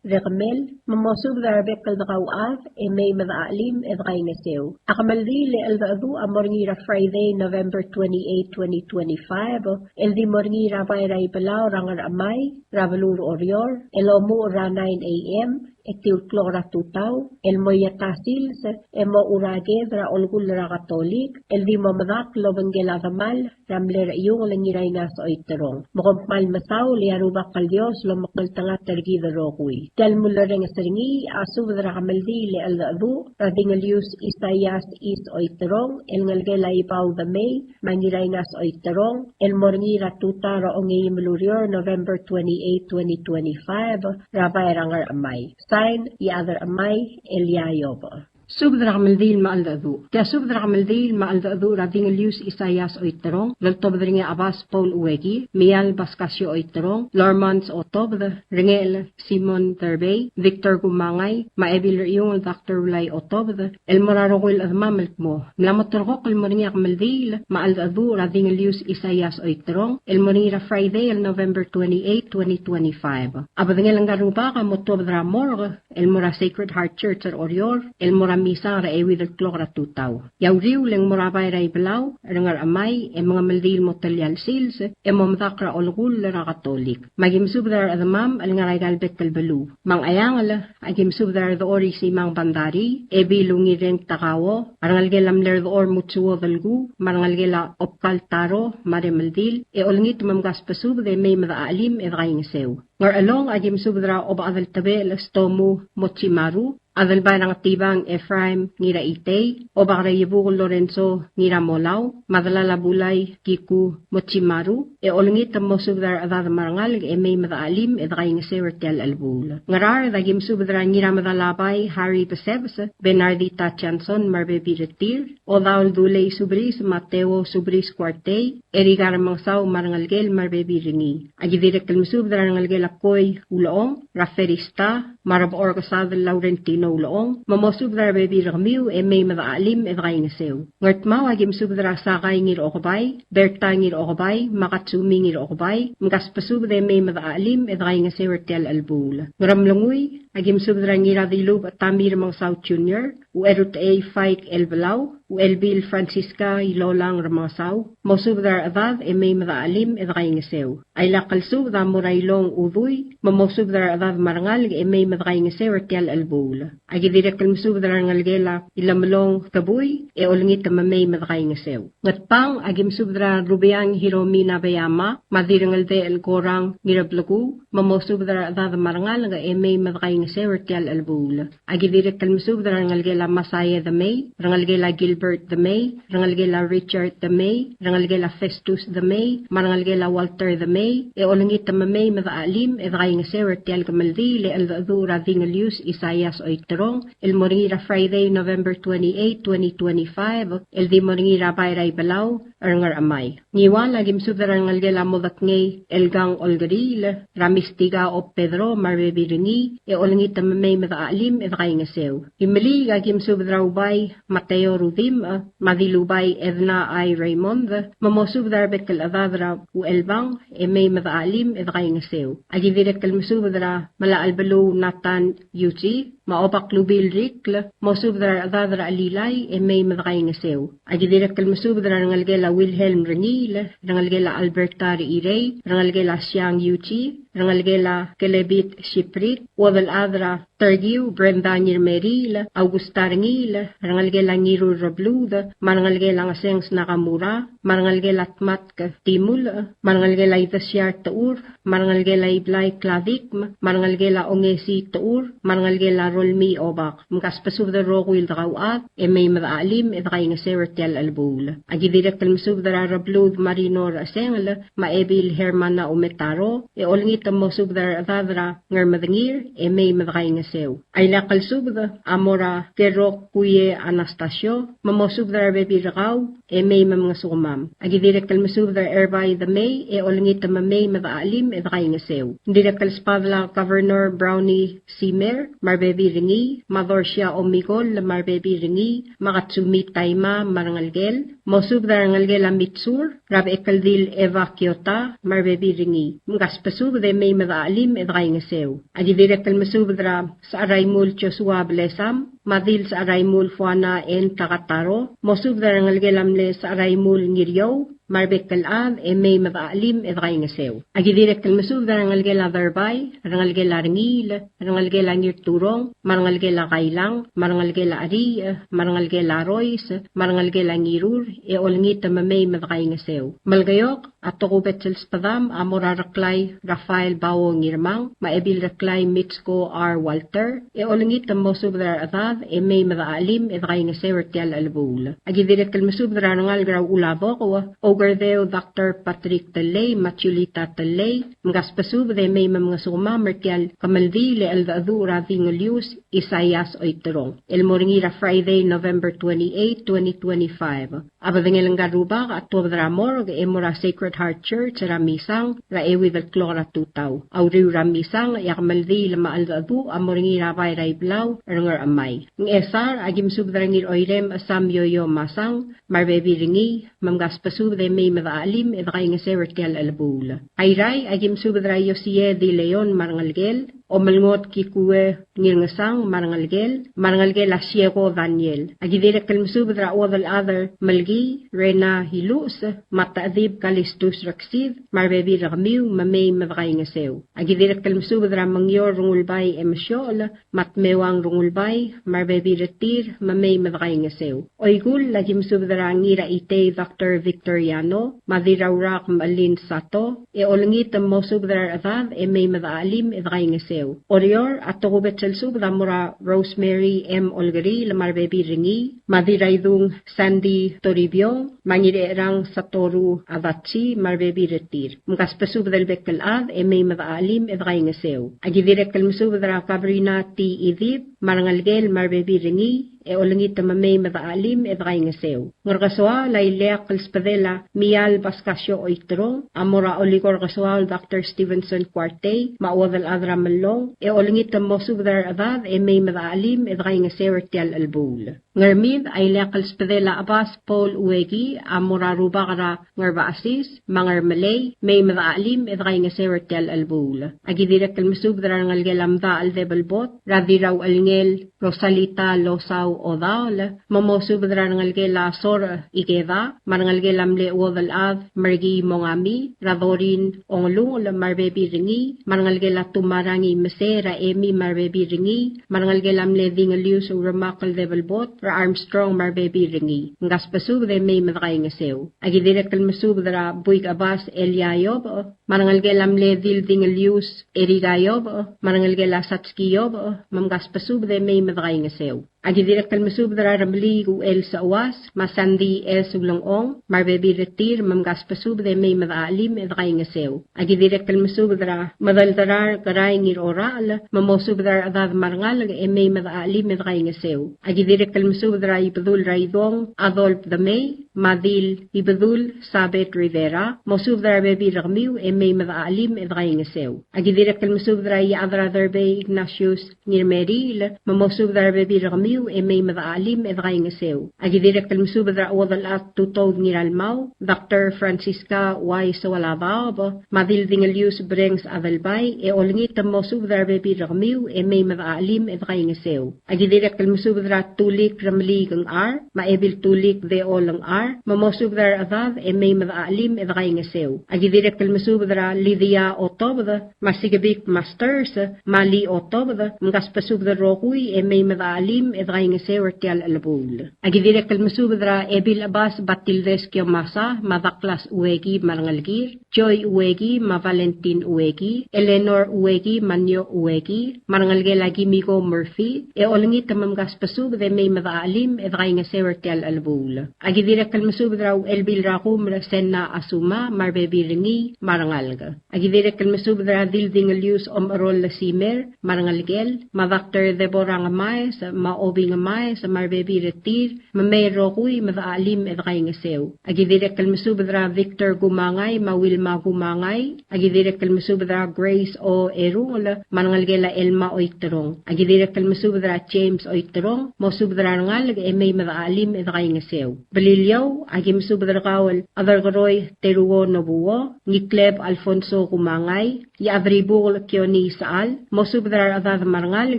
I: rekmel, mamosub darbe kaldakawad, may madaalim edkay nasew. Akamaldi le aldadu amorngira Friday, November 28, 2025, eldi morngira bayray balaw rangar amay, ravalur orior, elomu ra 9 a.m., Ektil klora tutaw, el moya tasil sa emo urage dra olgul ra katolik, el di mamadak lobengela damal, ramler yung langiray nga sa oiterong. Mukumpal masaw, liaruba kal Dios, lomakal tanga tergi da rokui. Dal mula rin seringi, asu dra kamaldi le aldadu, radingalius Isayas is oiterong, el ngalgela ipaw da may, mangiray nga sa oiterong, el morngira tuta ra ongi mulurior, November 28, 2025, rabay rangar amay. Sign other amay Eliayoba. Subdra Maldil Maldadu. Tia Subdra Maldil Maldadu Radingalius Isayas Oiterong, Loltob Ringe Abbas Paul Uegi, Mial Bascasio Oiterong, Lormans Otob, Ringel Simon Terbey, Victor Gumangay, Maebil Yung Dr. Ulay Otob, El Morarogul Admamelk mo, Mlamotorok El Moringa Maldil, Maldadu Radingalius Isayas Oiterong, El Moringa Friday, El November 28, 2025. Abadingel Garuba, Motob Dramor, El Mora Sacred Heart Church at Orior, El Mora Misa ra ewi del klora tutaw. Yaw riw leng morabay ra ibalaw, rangar amay, mga maldil mo talyal sils, mamdakra olgul ra katolik. Magimsubdar adamam, alingaray galbet kalbalu. Mang ayangal, agimsubdar the ori si mang bandari, lungi reng takawo, arangalgelam ler the or mutsuo dalgu, marangalgela opkal taro, mare maldil, olngit mamgas pasubde may madaalim edray sew. Ngar along agimsubdra oba adal tabe lastomu mochimaru, adal ba ng tibang Ephraim ngira itay, o bakra yibukol Lorenzo ngira molaw, madalala bulay kiku mochimaru, olngit mo subdar adad marangal, may madaalim edray ng sewertel albul. Ngarar dagim subdra ngira madalabay Harry Pesebs, Bernardita Chanson marbebiretir, o daul dulay subris Mateo subris Quartey, erigar mangsaw marangalgel marbebiringi. Agidirek kalmusubdra nangalgel akoy uloong, Raferista, marabor kasad Laurentino uloong, mamosubdra bebi ramiw may madaalim edray ng sew. Ngartmaw agim subdra sakay ngir okabay, Berta ngir okabay, Makatsumi ngir okabay, mgaspasubde may madaalim edray ng sew ertel albul. Ngaramlanguy, agim subdra ngira dilub at tamir mang South Junior, uerut a Faik Elbalaw, Elbil Francisca ilolang ramasaw, mosubdar adad may madaalim edray ng sew. Ay lakalsub da muraylong uduy, mamosubdar adad marangal may madray ng sew ertel albul. Agidirek kalmusubdar ngalgela ilamlong kabuy, olngit may madray ng sew. Ngatpang agim subdra rubiang hiromi na bayama, madirangalde el korang ngirablagu, mamosubdar adad marangal may madray ng sew ertel albul. Agidirek kalmusubdar ngalgela Masaya the May, rangalgela Gilbert the May, rangalgela Richard the May, rangalgela Festus the May, marangalgela Walter the May, olangit may madaalim edray ng sewer tial kamaldi le aldadura dingalius Isayas Oiterong, el moringira Friday, November 28, 2025, el di moringira bayray balaw, ngar amay. Ngiwan lagim sudara ngalgela modat ngay elgang olgaril, ramistiga o Pedro marbebiringi, olangit may madaalim edray ng sew. Imali gagim subdra ubay Mateo Rudim, madilubay Edna ay Raymond, mamosubdar bekel adadra u elbang, may madaalim edray ng sew. Agidirek kalmusubdra mala albalo Nathan Yuchi, maopak lubil rikl, mosubdar adadra alilay, may madray ng sew. Agidirek kalmusubdra ngalgela Wilhelm Renil, ngalgela Alberta Irey, ngalgela Siang Yuchi, ngalgela Kelebit Shiprit, wadal adra Tergiu, Brenda Nirmeril, Augusta Rengil, ngalgela Ngiru Rablud, mangalgela Ngasengs Nakamura, mangalgela Tmat Timul, mangalgela Itasyar Taur, mangalgela Iblay Klavik, mangalgela Ongesi Taur, mangalgela Rolmi Obak, mkaspasubda Rokwil Drawat, may madaalim edray ng sewertel albul. Agidirek kalmusubda Rablud Marinor Asengel, maebil Herman na Umetaro, olngit mo subda adadra ngar madangir, may madray ng sew. Ay lakalsubda amora kerok kuye Anastasio, mamosubda bebi rakaw, may mga sumam. Agidirek kalmusubda erbay the may, olngit may madaalim edray ng sew. Direk kalspadla Governor Brownie Simer, marbebi marbebi ringi, madorsia omigol, marbebi ringi, makatsumi taima, marangalgel, mosub darangalgel amitsur, rab ekaldil eva kiota, marbebi ringi, mgaspasub de may madaalim edraingasew. Agidirek kalmasub dra sa araymul Joshua blesam, madil sa araymul fuana en takataro, mosub darangalgel amle sa araymul ngiryaw, marbek kalad may madaalim edraingasew. Agidirek kalmasub darangalgel adarbay, rangalgel arangil, rangalgel angirturong, marangalgel kailang, marangalgel ari, marangalgel aroys, marangalgel angirur, olngit mamay madakaingasew. Malgayok, at tukubet selspadam, amora raklay Rafael Bawo ngirmang, maebil raklay Mitsko R. Walter, olngit mosub dar atad, may madaalim edakaingasew ertial albul. Agidirek kalmasub darangal graw ulabok, Ogerdeo Dr. Patrick Talay, Machulita Talay, mgaspasub de may mga suma mertial kamaldi le aldadu rading lius Isayas Oiterong. El Moringira Friday, November 28, 2025. Abadangel nga rubak at tuwabdramor emora Sacred Heart Church ramisang raewi del Clora tutaw. Auriw ramisang yakmaldi lama aldadu amoringira bay raiblaw rangar amay. Ng esar agim subdrangir oirem asam yoyo masang marbebi ringi mamgaspasub de may madaalim edakay nga sewertial albul. Ayray agim subdrayo siye di Leon marangalgel o malngot kikuwe ngirngasang marangalgel asiego Daniel. Agidirek kalmasubdra wadal other malgi Rena Hilus mataadib kalistus raksid marbebi rakmiw mamay madakay ngasew. Agidirek kalmasubdra mangyor rungulbay emasyol matmewang rungulbay marbebi retir mamay madakay ngasew. Oygul lagim subdra ngira ite Dr. Victoriano madirawrak malin sato olngit mo subdra atad may madaalim edakay ngasew. Orior at tukubet selsub damura Rosemary M. Olgari lamarbebi ringi, madiraydung Sandy Toribio, mangireerang Satoru Avatsi marbebi retir. Mkaspasub del bekalad may madaalim edakay ngasew. Agidirek kalmasub dara Cabrina T. Idib, marangalgel marbebi ringi, olangit mamay madaalim edakay ngasew. Ngarkaswa lailea kalspadela Mial Baskasyo Oitro, amora oligor kaswal Dr. Stevenson Cuarte, mawadal adra malong, olangit mosub dar adad may madaalim edakay ngasew ertial albul. Ngarmid ay lea kalspadela Abbas Paul Uwegi, amora rubakara ngarbaasis, mangarmalay, may madaalim edakay ngasew ertial albul. Agidirek kalmasub dar ngalgelamda aldebalbot, radiraw alngel Rosalita Losaw Odal, mamosub dar ngalgela Sor Igeva, marangalgelamle wadal ad margi mongami, radorin onglung marbebi ringi, marangalgela tumarangi mesera emi marbebi ringi, marangalgelamle dingalius uramakal debalbot, ra Armstrong marbebi ringi. Ngaspasub de may madakay ngasew. Agidirek kalmasub dara Buig Abbas Eliayob, marangalgelamle dil dingalius Erigayob, marangalgela Satskiyob, mamgaspasub de may madakay ngasew. Agidirek kalmasub dara Ramli El Sawas, Masandi El Suglongong, marbebi retir mamgaspasub de may madaalim edakay ngasew. Agidirek kalmasub dara madaldarar karay ngir oral, mamosub dara adad marangal may madaalim edakay ngasew. Agidirek kalmasub dara ibadul raidong Adolf Damay, madil ibadul Sabet Rivera, mosub dara bebi ragmiw may madaalim edakay ngasew. Agidirek kalmasub dara yaadra darbe Ignatius Nirmeril, mamosub dara bebi ragmiw may madaalim edakay ngasew. Agidirek kalmasub dara wadal at tutog ngiralmaw, Dr. Francisca Y. Sawalabab, madil dingalius Brengs Adalbay, olngit mosub dara bebi ragmiw may madaalim edakay ngasew. Agidirek kalmasub dara tulik ramlig ang R, maebil tulik de olang R, mamosub dara adad may madaalim edakay ngasew. Agidirek kalmasub dara Lydia Otobda, masigabik masters, mali Otobda, mgaspasub dara rokuy may madaalim edakay ngasew ertial albul. Agidirek kalmasub dara Ebil Abbas Batildes Kiomasa, madaklas uwegi marangalgir, Joy uwegi ma Valentin uwegi, Eleanor uwegi manyo uwegi, marangalgela Gimigo Murphy, olangit mamgaspasub de may madaalim edakay ngasew ertial albul. Agidirek kalmasubraw elbil rakum senna asuma marbebiringi marangalga. Agidire kalmasubra dildingalius arol la simer marangalgel ma Dr. Deborah mais maobing mais marbebiretir mamerokui madaalim edkaingasew. Agidire kalmasubra Victor Gumangay Wilma Gumangay. Agidire kalmasubra Grace O Erungla marangalgela Elma Oiterong. Agidire kalmasubra James Oiterong mosubra ngal may madaalim edkaingasew. Balilyaw agim subra kawal adargaroy teruo nobuo Nikleb Alfonso Gumangay Yadribul Kioni Saal mosubra adad marangal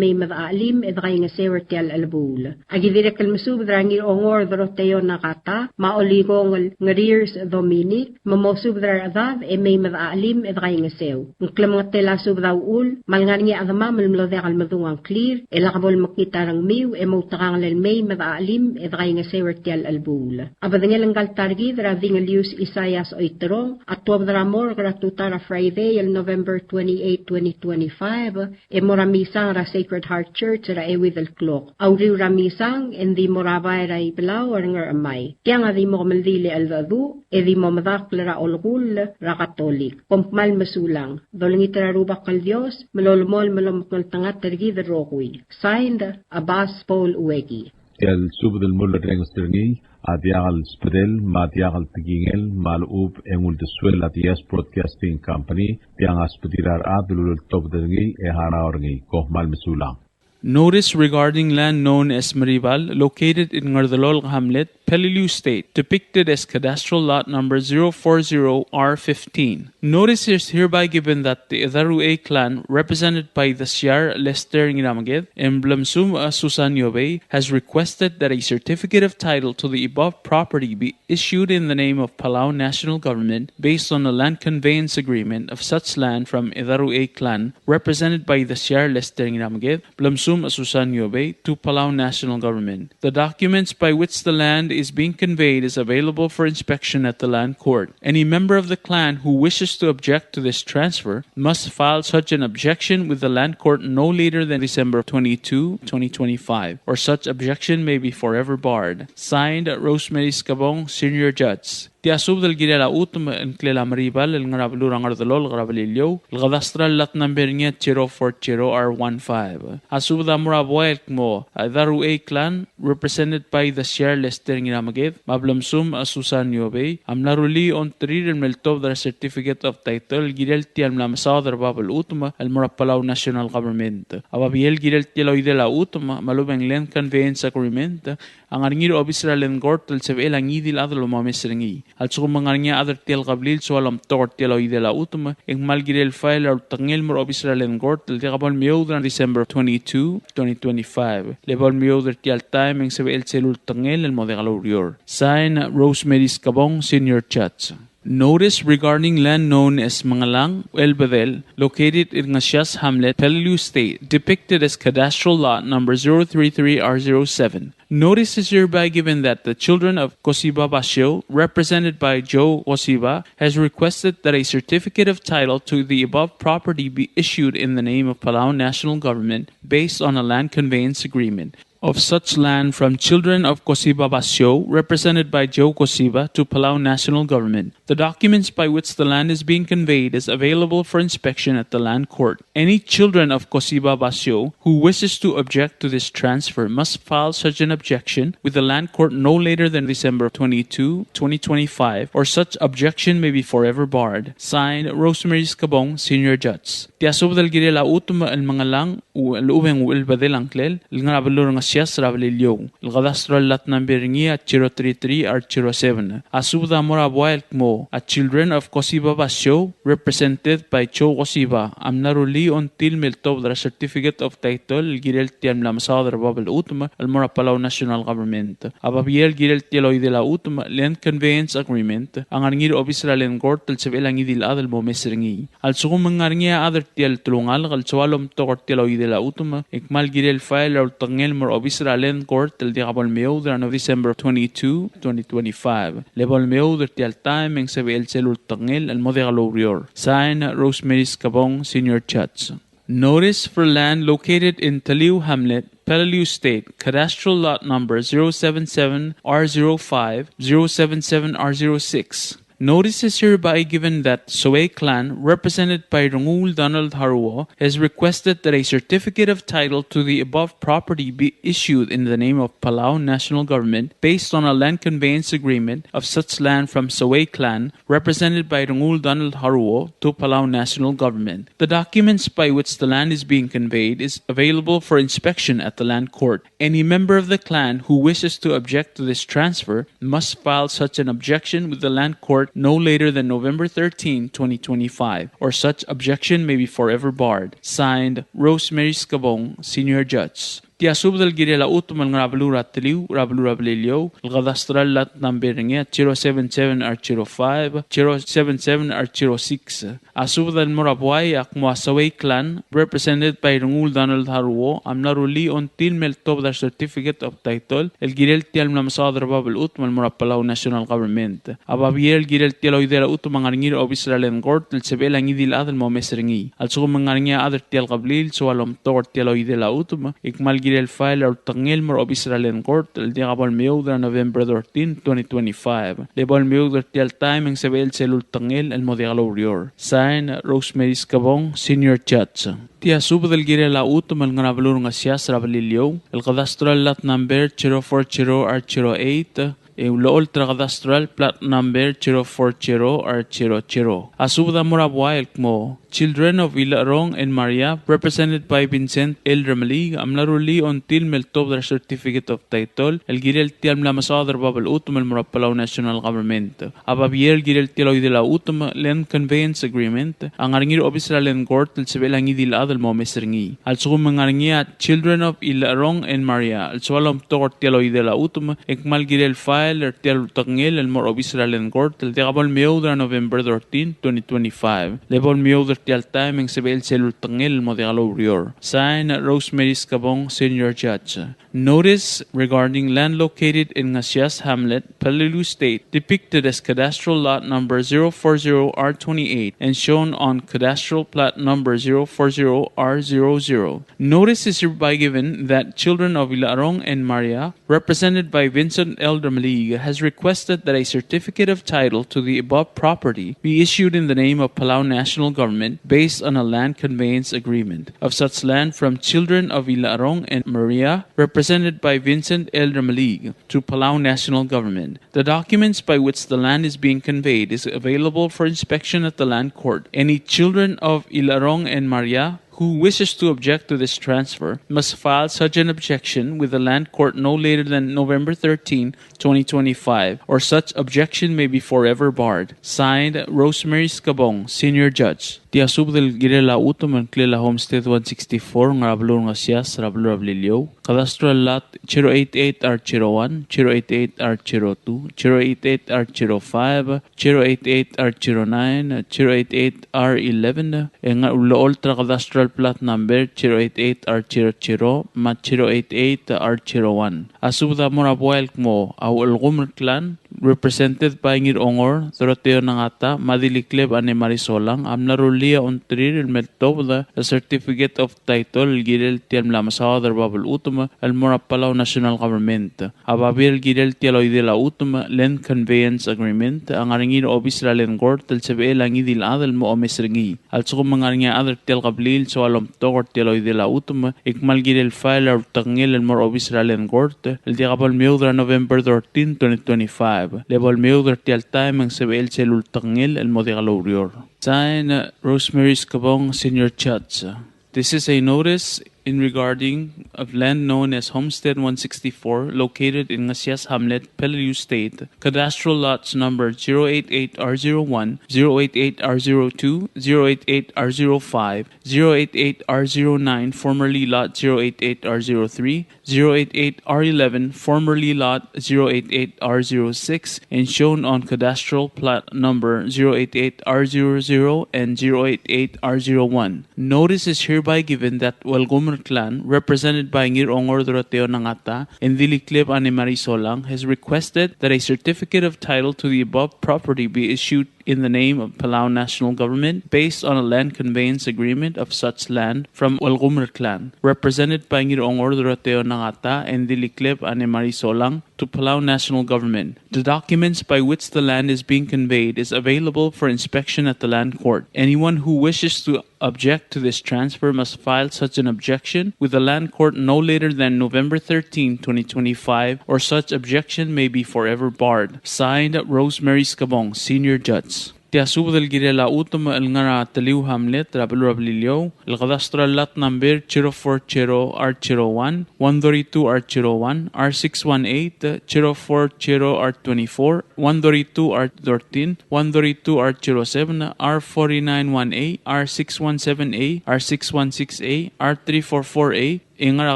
I: may madaalim edkaingasew tial albul. Agidire kalmasubra ngir ongor droteo nakata maoligong ngariers Dominic mamosubra adad may madaalim edkaingasew. Ngklam ngatela subra ul malngan niya adama malmlodek almadungang clear elakabol makitarang miw emotakang may madaalim edkaingasew tial albul. Abadangel ang galtargi dradingalius Isayas Oiterong at 12 ramor gratutara Friday November 28, 2025 moramisang ra Sacred Heart Church ra with the clock. Auriw ramisang endi morabay ra iblaw nga amay. Kaya nga di mo kamaldili alvadu di mo madakla ra olgul ra Katolik. Pumpmal masulang. Dolangit ra rubak kal Diyos malolmol malamakal tangat targi the rokui. Signed Abbas Paul Uwegi.
G: El subdel mulla rengstringi adiagal spedel madiagal tigingel malub engul de suela dias broadcasting company tiangas pedirar adulul tobdengi ehanaorngi kohmal misulang.
F: Notice regarding land known as Maribal, located in Ngardalol Hamlet, Peleliu State, depicted as cadastral lot number 040R15. Notice is hereby given that the Idarue clan, represented by the Siar Lester Ngiramaged and Blamsum Susan Yobe, has requested that a certificate of title to the above property be issued in the name of Palauan National Government based on a land conveyance agreement of such land from Idarue clan, represented by the Siar Lester Ngiramaged, Blamsum Asusan Yobe, to Palauan National Government. The documents by which the land is being conveyed is available for inspection at the land court. Any member of the clan who wishes to object to this transfer must file such an objection with the land court no later than December 22, 2025, or such objection may be forever barred. Signed, Rosemary Scabong, Senior Judge. Tiasub del Girela Utum and Clela Maribal, El Ngarablurang Ardalol, Grabalilio, El Gadastral Lat number 040R15. Asub da Muraboel Mo, Daru A clan, represented by the Sierra Lester Ngiramaged, Mablamsum Asusan Yobe, Amlaruli on Trir and Meltov the certificate of title, Girelti al Mlamasauder Babel Utuma, El Murapalau National Government. Ababiel Girelti Loidela Utuma, Malubang Land Conveyance Agreement, ang aringir obisra len gortel sebe el angidil adlo mamesrengi al sum mangarnya adar tel qablil so alam tort tel oidela utma eng malgirel file or tangel mor obisra len gortel de gabon miodran December 22 2025 lebon mioder tel time eng sebe el celul tangel el modegalurior sign Rosemary Scabong Senior Chats. Notice regarding land known as Mangalang, El Bedel, located in Ngasias Hamlet, Peleliu State, depicted as cadastral lot number 033R07. Notice is hereby given that the children of Kosiba Basio, represented by Joe Kosiba, has requested that a certificate of title to the above property be issued in the name of Palauan National Government based on a land conveyance agreement of such land from children of Kosiba Basio, represented by Joe Kosiba, to Palauan National Government. The documents by which the land is being conveyed is available for inspection at the land court. Any children of Kosiba Basio who wishes to object to this transfer must file such an objection with the land court no later than December 22, 2025, or such objection may be forever barred. Signed, Rosemary Scabong, Senior Judge. Tiasub del Girela Utuma el Mangalang u el Ubeng u el Badel Anklel, el Ngarabalur Ngasias Rabalilyo, el Gadastral Lat number 033R07. Asubda Mora Boel Mo, a children of Kosiba Basio, represented by Joe Kosiba, Amnaruli on Tilmil Tobra certificate of title, el Girel Tiam Lamsadar Babel Utuma, el Mora Palau National Government. Ababiel Girel Tieloy de la Utuma, Land Conveyance Agreement, ang arngir obisra len court, el Sebelang idil adel bomesrengi. Al sugum mangarngia other tiel tulungal, al sualom tokor Tieloy de la Utuma, ekmal Girel file or tangel mor obisra len court, el Diabol Meoder on December 22, 2025. Lebol Meoder Tiel time, eng Sebe el Celul Tangel, el Modegalorior. Sign, Rosemary Scabong, Senior Judge. Notice for land located in Taliu Hamlet, Peleliu State, cadastral lot number 077R05, 077R06. Notice is hereby given that Soay clan, represented by Rangul Donald Haruo, has requested that a certificate of title to the above property be issued in the name of Palauan National Government based on a land conveyance agreement of such land from Soay clan, represented by Rangul Donald Haruo, to Palauan National Government. The documents by which the land is being conveyed is available for inspection at the land court. Any member of the clan who wishes to object to this transfer must file such an objection with the land court no later than November 13, 2025, or such objection may be forever barred. Signed, Rosemary Scabong, Senior Judge. Tiasub del Girela Utumal Rablu Ratliu, Rablu Rablilio, Gadastral Lat Numberinga, 077 Archero 5, 077 Archero 6. Asub del Morabuay Akmuasaway clan, represented by Rangul Donald Haruo, Amnaruli on Tilmel Top the certificate of title, El Girel Tial Namsadra Babel Utmal Morapalau National Government. Ababiel Girel Tialoidera Utumangaringir of Israel and Gort, El Sebelangidil Adel Momesringi. Also Mangaringa other Tial Gablil, so alom Tor Tialoidela Utuma, Ikmal el file or tangel more of Israel court el dia bal meudra November 13, 2025. Le bal meudra tial time ang sebel selul tangel el modialo urior. Sign Rosemary Scabong, Senior Judge. Tia sub del gire la utum el nganablur nga siyas rabalilio. El cadastral lat number 040R08. Lool cadastral plat number 040R00. Asubda Morabua Elkmo. Children of Ilarong and Maria, represented by Vincent L. Ramali, Amlaruli on Tilmel Top their certificate of title, El Girel Tiam la Masadar Babel Utum el Morapalau National Government. Ababiel Girel Tiloy de la Utum Land Conveyance Agreement, ang Aringir of Israel and Court, El Sebelangi dil Adel Momesringi. Also mangaringia Children of Ilarong and Maria, El Swalom Tor Tiloy de la Utum, Ekmal Girel File, El Tial Tangel, El Mor of Israel and Court, El Diabol Meudra November 13, 2025. Lebol Meudra Tial time ang sebel selul tangel modelo urior. Sign Rosemary Scabong, Senior Judge. Notice regarding land located in Ngasias Hamlet, Peleliu State, depicted as cadastral lot number 040R28 and shown on cadastral plat number 040R00. Notice is hereby given that children of Ilarong and Maria, represented by Vincent L. Dramalig, has requested that a certificate of title to the above property be issued in the name of Palau National Government based on a land conveyance agreement of such land from children of Ilarong and Maria, represented by Vincent L. Dramalig, to Palau National Government. The documents by which the land is being conveyed is available for inspection at the land court. Any children of Ilarong and Maria who wishes to object to this transfer must file such an objection with the land court no later than November 13, 2025, or such objection may be forever barred. Signed, Rosemary Scabong, Senior Judge. Tiasub del Girela Utum and Clela Homestead 164, Ngarablur Ngasias, Rablur Ablilio, Cadastral Lot 088R01, 088R02, 088R05, 088R09, 088R11, and Ultra Cadastral Plat number 088R00, mat 088R01. Asubda Morabuel Mo, Awal Gumr Clan, represented by Ngir Ongor, Doroteo Nangata, Madilikleb ane Marisolang, Amnarulia on Trir, El Meltobda, a certificate of title, Girel Tiam Lamasadar Babel Utuma, El Morapalau National Government. Ababir Girel Tialoy de la Utuma, Land Conveyance Agreement, ang Aringir of Israel and Gort, El Sebe Langidil Adel Mo Omesringi. Also mangaringa other Tel Gablil, so alom Tor Tialoy de la Utuma, Ikmal Girel File or Tangil El Mor of Israel and Gort, El Diagabal Meudra November 13, 2025. Lebol Meudra Tial Time ang Sebel Selul Tangil El Modigalorior. Sign Rosemary Scabong, Senior Judge. This is a notice in regarding of land known as Homestead 164, located in Ngasias Hamlet, Peleliu State, cadastral lots number 088R01, 088R02, 088R05, 088R09, formerly lot 088R03, 088R11, formerly lot 088R06, and shown on cadastral plat number 088R00 and 088R01. Notice is hereby given that Walgomer clan, represented by Ngir Ongor Doroteo Nangata and Diliclip Anemari Solang, has requested that a certificate of title to the above property be issued in the name of Palauan National Government based on a land conveyance agreement of such land from Walgumr clan, represented by Ngir Ongor Doroteo Nangata and Diliclip Anemari Solang, to Palauan National Government. The documents by which the land is being conveyed is available for inspection at the land court. Anyone who wishes to object to this transfer must file such an objection with the land court no later than November 13, 2025, or such objection may be forever barred. Signed, Rosemary Scabong, Senior Judge. Tiasubo del Girela Utama El Ngara Taliu Hamlet Rabelio El Cadastral Lot Number 040 R01 132 R01 R618 040 R24 132 R13 132 R07 R4918 R617A R616A R344A Ingara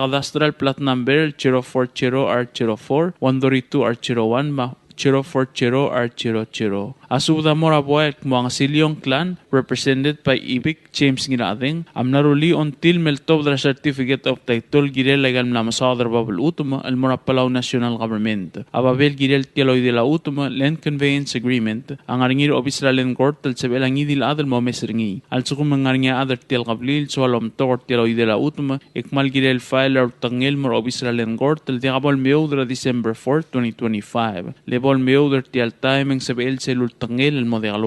F: Cadastral Plot Number 040 R04 132 R01 040 R00. Asuda Moraboy mga Silyong clan, represented by Ibik James Girading, amnaruli until meltob the certificate of title girel legal mlamasodar babel utuma al Mora Palau National Government. Ababel girel tialoy de la utuma land conveyance agreement, ang aringir obisral and court tal sebel ang idil adal mo mesringi. Also kung mangarnya adar tial kablil so alom tor tialoy de la utuma, ikmal girel file or tangel mor obisral and court tal diabol meudra December 4, 2025. Lebol meudra tial timing sebel selul tangel el modelo.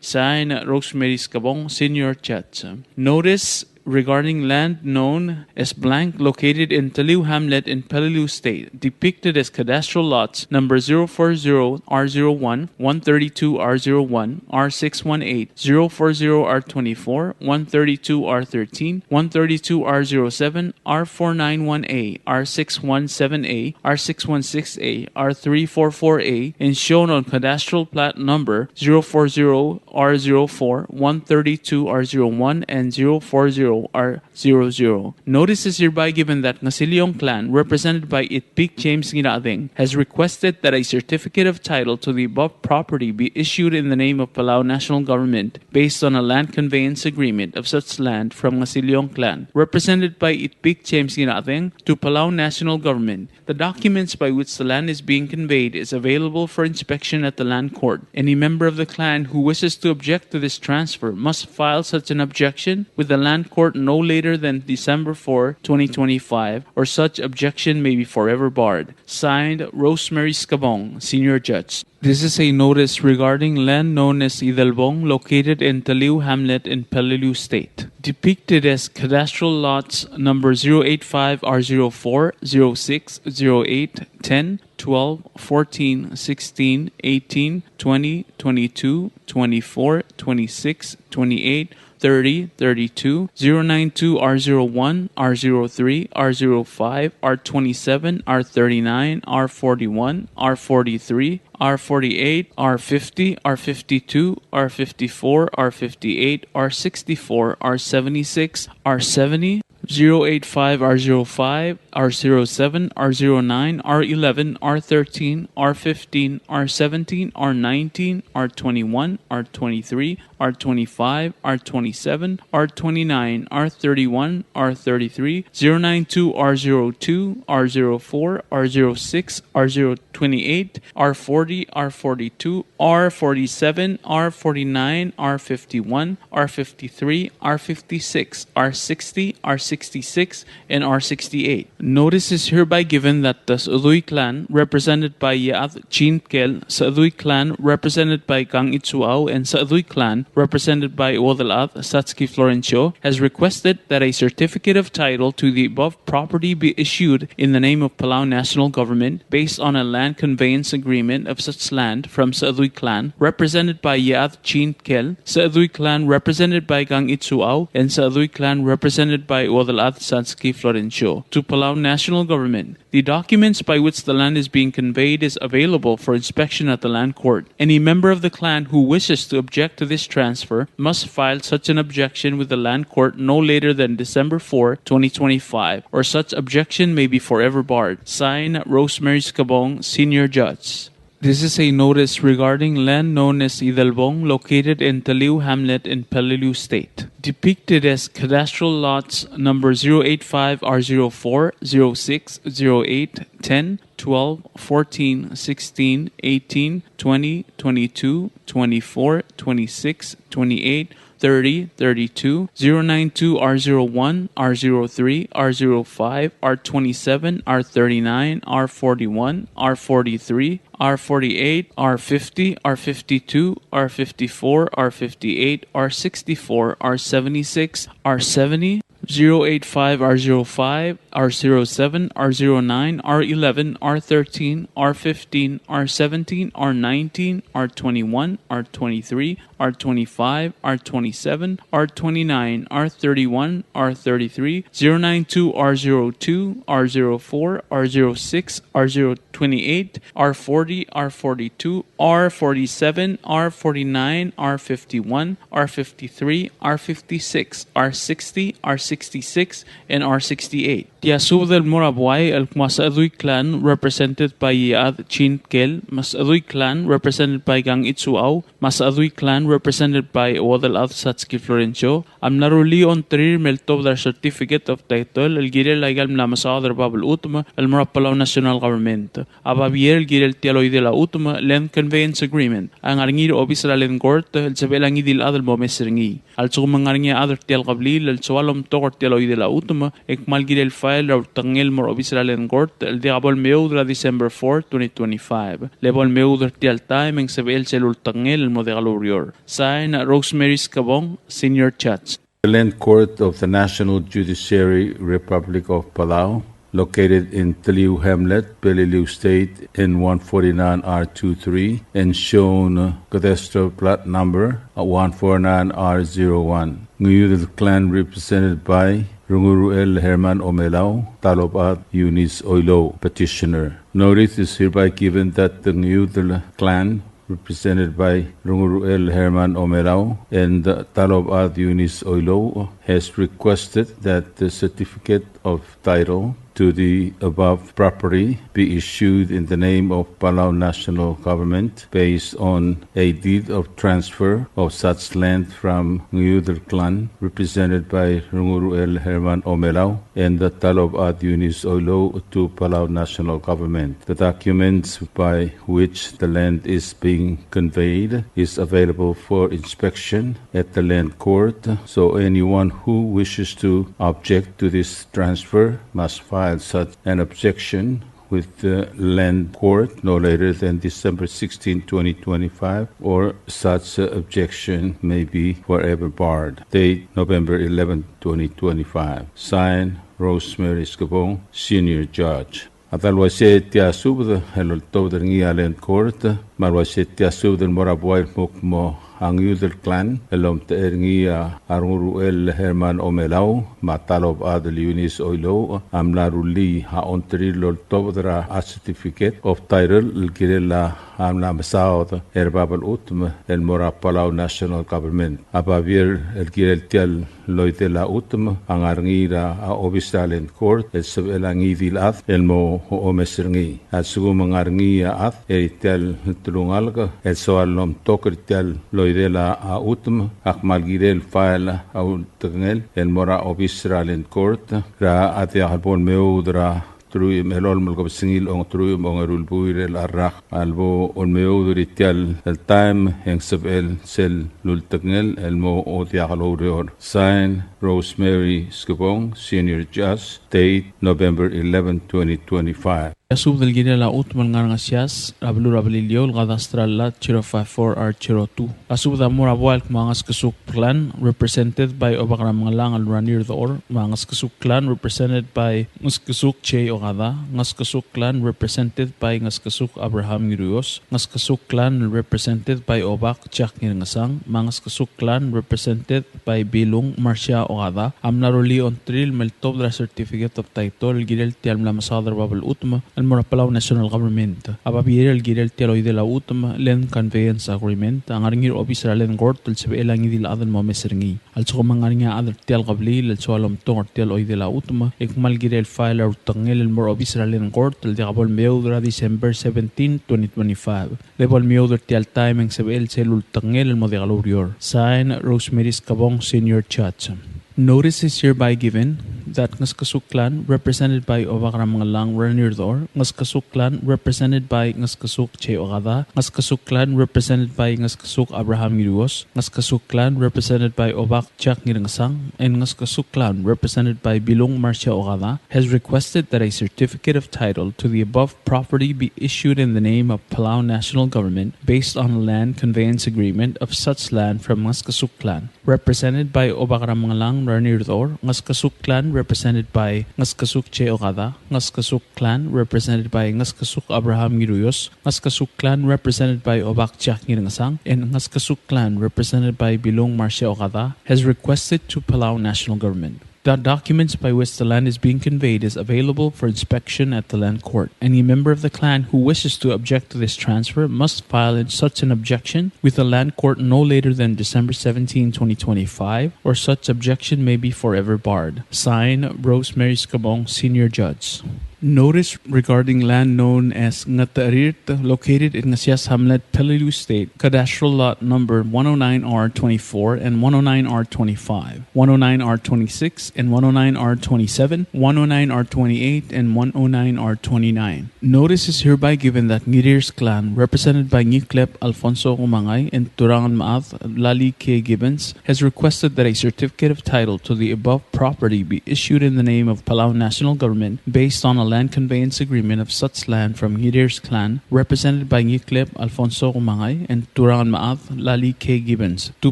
F: Sign Rosemary Scabong, Senior Judge. Notice regarding land known as blank located in Taliu Hamlet in Peleliu State, depicted as cadastral lots number 040 R01, 132 R01, R618, 040 R24, 132 R13, 132 R07, R491A, R617A, R616A, R344A, and shown on cadastral plat number 040 R04, 132 R01, and 040 R00. Notice is hereby given that Ngasilyong clan, represented by Itpik James Girading, has requested that a certificate of title to the above property be issued in the name of Palau National Government based on a land conveyance agreement of such land from Ngasilyong clan, represented by Itpik James Girading, to Palau National Government. The documents by which the land is being conveyed is available for inspection at the land court. Any member of the clan who wishes to object to this transfer must file such an objection with the land court no later than December 4, 2025, or such objection may be forever barred. Signed, Rosemary Scabong, Senior Judge. This is a notice regarding land known as Idalbong, located in Taliu Hamlet in Peleliu State, depicted as cadastral lots number 085 R04, 06, 08, 10, 12, 14, 16, 18, 20, 22, 24, 26, 28, 30, 32, 092 R01, R03, R05, R27, R39, R41, R43, R48, R50, R52, R54, R58, R64, R76, R70, 085 R05, R07, R09, R11, R13, R15, R17, R19, R21, R23, R25, R27, R29, R31, R33, 092 R02, R04, R06, R028, R40, R42, R47, R49, R51, R53, R56, R60, R66, and R68. Notice is hereby given that the Sa'uduy clan, represented by Yaad Chinkel, Sa'uduy clan, represented by Kang Itsuao, and Sa'uduy clan, represented by Wodalad Satski Florencio, has requested that a certificate of title to the above property be issued in the name of Palau National Government based on a land conveyance agreement of such land from Sa'uduy clan, represented by Yaad Chinkel, Sa'uduy clan, represented by Kang Itsuao, and Sa'uduy clan, represented by Wodalad Satski Florencio, to Palau National Government. The documents by which the land is being conveyed is available for inspection at the land court. Any member of the clan who wishes to object to this transfer must file such an objection with the land court no later than December 4, 2025, or such objection may be forever barred. Signed, Rosemary Scabong, Senior Judge. This is a notice regarding land known as Idalbong, located in Taliu Hamlet in Peleliu State. Depicted as cadastral lots number 085 R04, 06, 08, 10, 12, 14, 16, 18, 20, 22, 24, 26, 28, 30, 32, 092, R01, R03, R05, R27, R39, R41, R43, R48, R50, R52, R54, R58, R64, R76, R70, 085, R05, R07, R09, R11, R13, R15, R17, R19, R21, R23, R25, R27, R29, R31, R33, 092, R02, R04, R06, R028, R40, R42, R47, R49, R51, R53, R56, R60, R66, and R68. Yasub del Morabuay, el Masadui clan, represented by Yad Chinkel, Masadui clan, represented by Gang Itsuau, Masadui clan, represented by Wadal Ad Satski Florencio, Amnaruli on Trir Meltov their certificate of title, El Girel Aigal La Masadar Babel Utma, El Palauan National Government, Ababier Girel Tialoi de la Utma, Land Conveyance Agreement, Ang Arngir Obisra Len Court, El Sabelangi dil Adel Bomesringi, Al Sumangarnia Adar Tial Gablil, El Soalom Togor Tialoi de la Utma, Ekmal Girel File, Tangel Mor Obisra Len Court, El Diabol Meudra December 4, 2025, Lebol Meudra Tial Time, En Sebel Celul Tangel, El Modegalo Urior. Sign Rosemary Scabong, Senior Judge.
G: The Land Court of the National Judiciary Republic of Palau, located in Taliu Hamlet, Peleliu State in 149R23 and shown cadastral plot number 149R01. Nguyudel clan represented by Runguruel Herman Omelao, Talobat Eunice Oilo, petitioner. Notice is hereby given that the Nguyudel clan represented by Runguruel Herman Omelao and Talobat Eunice Oilo has requested that the certificate of title to the above property be issued in the name of Palau National Government based on a deed of transfer of such land from Nguyudel clan represented by Runguruel Herman Omelao and the Talobat Eunice Oilo to Palau National Government. The documents by which the land is being conveyed is available for inspection at the land court, so anyone who wishes to object to this transfer must file such an objection with the land court no later than December 16, 2025, or such objection may be forever barred. Date November 11, 2025. Signed, Rosemary Scabong, Senior Judge. Atalwase tiasub el todo ngi land court marwase tiasub del morabuay mukmo ang Udel clan elom terngi Arunguruel Herman Omelao matalob adel Eunice Oilo amlaruli ha ontrilol tobdra a certificate of title el girela amla masaud erbabel utm el mora Palau National Government abavier el girel tial loitela utm ang arngira a obisalen court el sebelangi dilat el mo o meserngi at sugum ngarngi at eritel tulungalga el soalom tokritel loidela a utm akmal girel faila au tengel el mora obisralen court ra atia halbon meudra trui melol mulko singil on trui mongerul buire la rak albo on meudri tial el time en sebel sel lul tengel el mo otia halorior sign Rosemary Scabong, Senior Judge, date November 11, 2025.
F: Yasub del Girela Utmal Ngarangasias, Rablu Rabilio, Gadastral 054R02. Asub da Murabual, Mangas Kasuk clan, represented by Obakram Malang al Ranir Dor, Mangas Kasuk clan, represented by Ngaskasuk Che Ogada, Ngaskasuk clan, represented by Ngaskasuk Abraham Yurios, Ngaskasuk clan, represented by Obak Chak Ngasang, Mangas Kasuk clan, represented by Bilung Marcia Ogada, Amnaruli on Trill Meltobra certificate of title, Girel Tialmla Masadar Babel Utma, Palauan National Government. Ababiere el girel tialoy de la utma len conveyance agreement ang aringir officer len gort el sebe elang idil adan mo meserngi. Also mangaringa adar tial qabli el soalom tor tialoy de la utma ikmal girel file or tangel el more officer len gort el diabol meudra December 17, 2025. Lebol meudra tial timing sebe el selul tangel el modigalurior. Sign Rosemary Scabong Senior Judge. Notice is hereby given that Ngaskasuk clan represented by Ovakaramangalang Ranir-dor, Ngaskasuk clan represented by Ngaskasuk Che Ogada, Ngaskasuk clan represented by Ngaskasuk Abraham Giruos, Ngaskasuk clan represented by Obak Chak Ngirangasang, and Ngaskasuk clan represented by Bilong Marcia Ogada has requested that a certificate of title to the above property be issued in the name of Palauan National Government based on a land conveyance agreement of such land from Ngaskasuk clan, represented by Ovakaramangalang Ranir-dor, Ngaskasuk clan represented by Ngaskasuk Che Ogada, Ngaskasuk clan represented by Ngaskasuk Abraham Giruyos, Ngaskasuk clan represented by Obak Chak Ngirangasang, and Ngaskasuk clan represented by Bilong Marcia Ogada has requested to Palauan National Government. The documents by which the land is being conveyed is available for inspection at the land court. Any member of the clan who wishes to object to this transfer must file in such an objection with the land court no later than December 17, 2025, or such objection may be forever barred. Sign, Rosemary Scabong, Senior Judge. Notice regarding land known as Ngatarit, located in Ngasias Hamlet, Peleliu State, cadastral lot number 109R24 and 109R25, 109R26 and 109R27, 109R28 and 109R29. Notice is hereby given that Ngirir's clan, represented by Ngiklep Alfonso Umangay and Turangan Maath Lali K. Gibbons, has requested that a certificate of title to the above property be issued in the name of Palauan National Government based on a land conveyance agreement of such land from Ngirir's clan, represented by Ngiklep Alfonso Umangay and Turangan Maath Lali K. Gibbons, to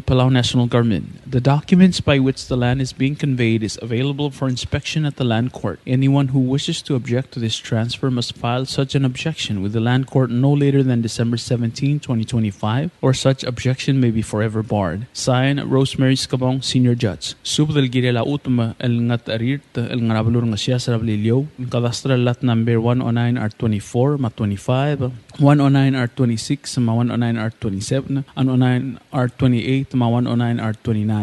F: Palauan National Government. The documents by which the land is being conveyed is available for inspection at the land court. Anyone who wishes to object to this transfer must file such an objection with the land court no later than December 17, 2025, or such objection may be forever barred. Sign, Rosemary Scabong, Senior Judge. Subdal girela utma el ngat arirt el ngarabalur nga sarablilio kadastral lot number 109R24 ma 25, 109R26 ma 109R27, 109R28 ma 109R29.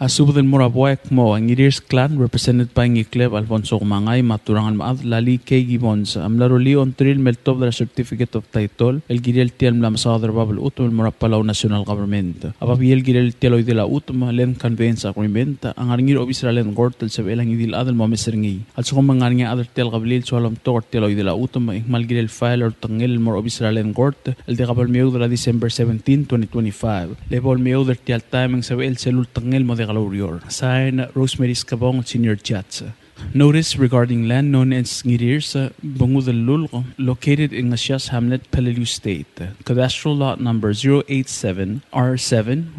F: Asubdal murabuek mo ang Ngirir's clan represented by Ngiklep Alfonso Kumangay Maturangan Maath Lali K. Gibbons amlaruli on tril meltov the certificate of title el girel tiel mlam sadr babel utum el Palauan National Government ababiel girel tieloy de la utum len conveyance agreement ang aringir official len gort el sabelang idil adal mo meserngi al so mangaringa adal tel gablil solam tor tieloy de la utum mal girel file or tangel more official len gort el de gabal meu de la December 17, 2025 lebol meu der tial timing sabel selul tangel mo de galurior. Sign, Rosemary Scabong, Senior Judge. Notice regarding land known as Ngirir's Bungudalul, located in Ngasias Hamlet, Peleliu State. Cadastral lot number 087R7,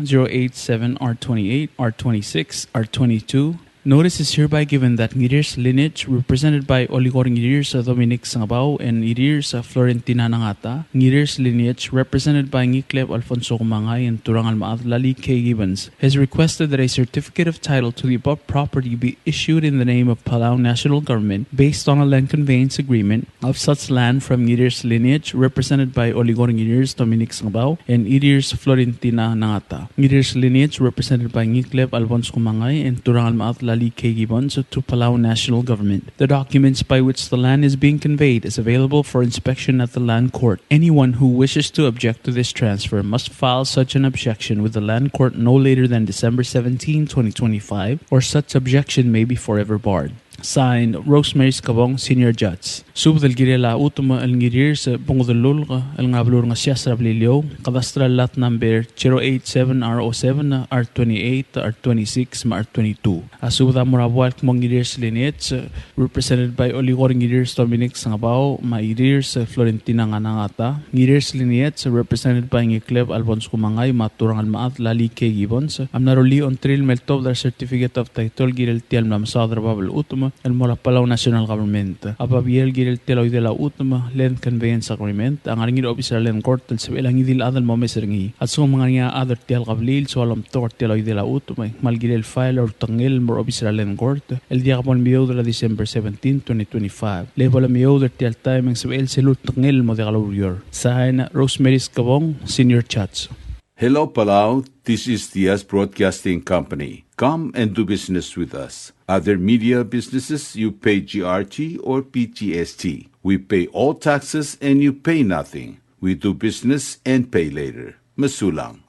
F: 087R28, R26, R22. Notice is hereby given that Ngirir's lineage, represented by Oligor Ngirir's Dominic Sangabao and Ngirir's Florentina Nangata, Ngirir's lineage, represented by Ngiklep Alfonso Kumangay and Turangan Maath Lali K. Gibbons, has requested that a certificate of title to the above property be issued in the name of Palauan National Government based on a land conveyance agreement of such land from Ngirir's lineage, represented by Oligor Ngirir's Dominic Sangabao and Ngirir's Florentina Nangata, Ngirir's lineage, represented by Ngiklep Alfonso Kumangay and Turangan Maath Lali K. Gibbons, to Palauan National Government. The documents by which the land is being conveyed is available for inspection at the land court. Anyone who wishes to object to this transfer must file such an objection with the land court no later than December 17, 2025, or such objection may be forever barred. Signed, Rosemary Scabong, Senior Judge. Subdal girela utuma el Ngirir sa Bungudalul el ngablur nga siya sa Rablilio, kadastral lot number 087R07, R28, R26, ma R22. Asubda murabual kmong Ngirir's lineage, represented by Oligor Ngirir's Dominic Sangabao, ma Ngirir's Florentina Nangata, Ngirir's lineage, represented by Ngiklep Alfonso Kumangay, ma Turangan Maath Lali K. Gibbons, am naruli on trail meltov the certificate of title girel tiel mlam sadra babel utuma utma el mora Palauan National Government. Apabiel girel teloy de la utma len conveyance agreement ang aringid officer len court tel sebelang idil adal mo meserngi. At so mga niya other tel qablil so alam tor teloy de la utma mal girel file or tangel mo officer len court el dia kapon miyo de la December 17, 2025. Level miyo de tel time ang sebel selut tangel mo de galurior. Sahin Rosemary Skabong, Senior Chats.
G: Hello, Palau. This is DS Broadcasting Company. Come and do business with us. Other media businesses, you pay GRT or PGST. We pay all taxes and you pay nothing. We do business and pay later. Masulang.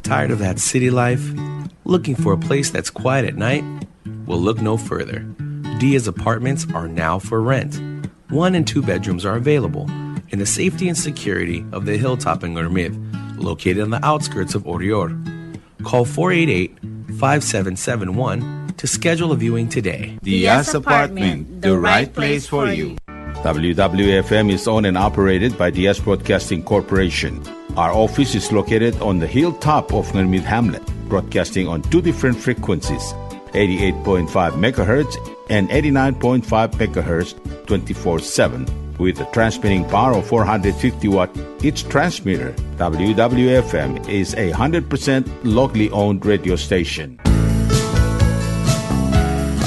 J: Tired of that city life? Looking for a place that's quiet at night? Well, look no further. Dia's apartments are now for rent. 1 and 2 bedrooms are available in the safety and security of the hilltop in Gurmid, located on the outskirts of Orior. Call 488-5771 to schedule a viewing today.
G: Diaz Apartment, the right place for you. WWFM is owned and operated by Diaz Broadcasting Corporation. Our office is located on the hilltop of Gurmid Hamlet, broadcasting on 2 different frequencies, 88.5 MHz and 89.5 MHz 24/7. With a transmitting power of 450 watt each transmitter, WWFM is a 100% locally owned radio station.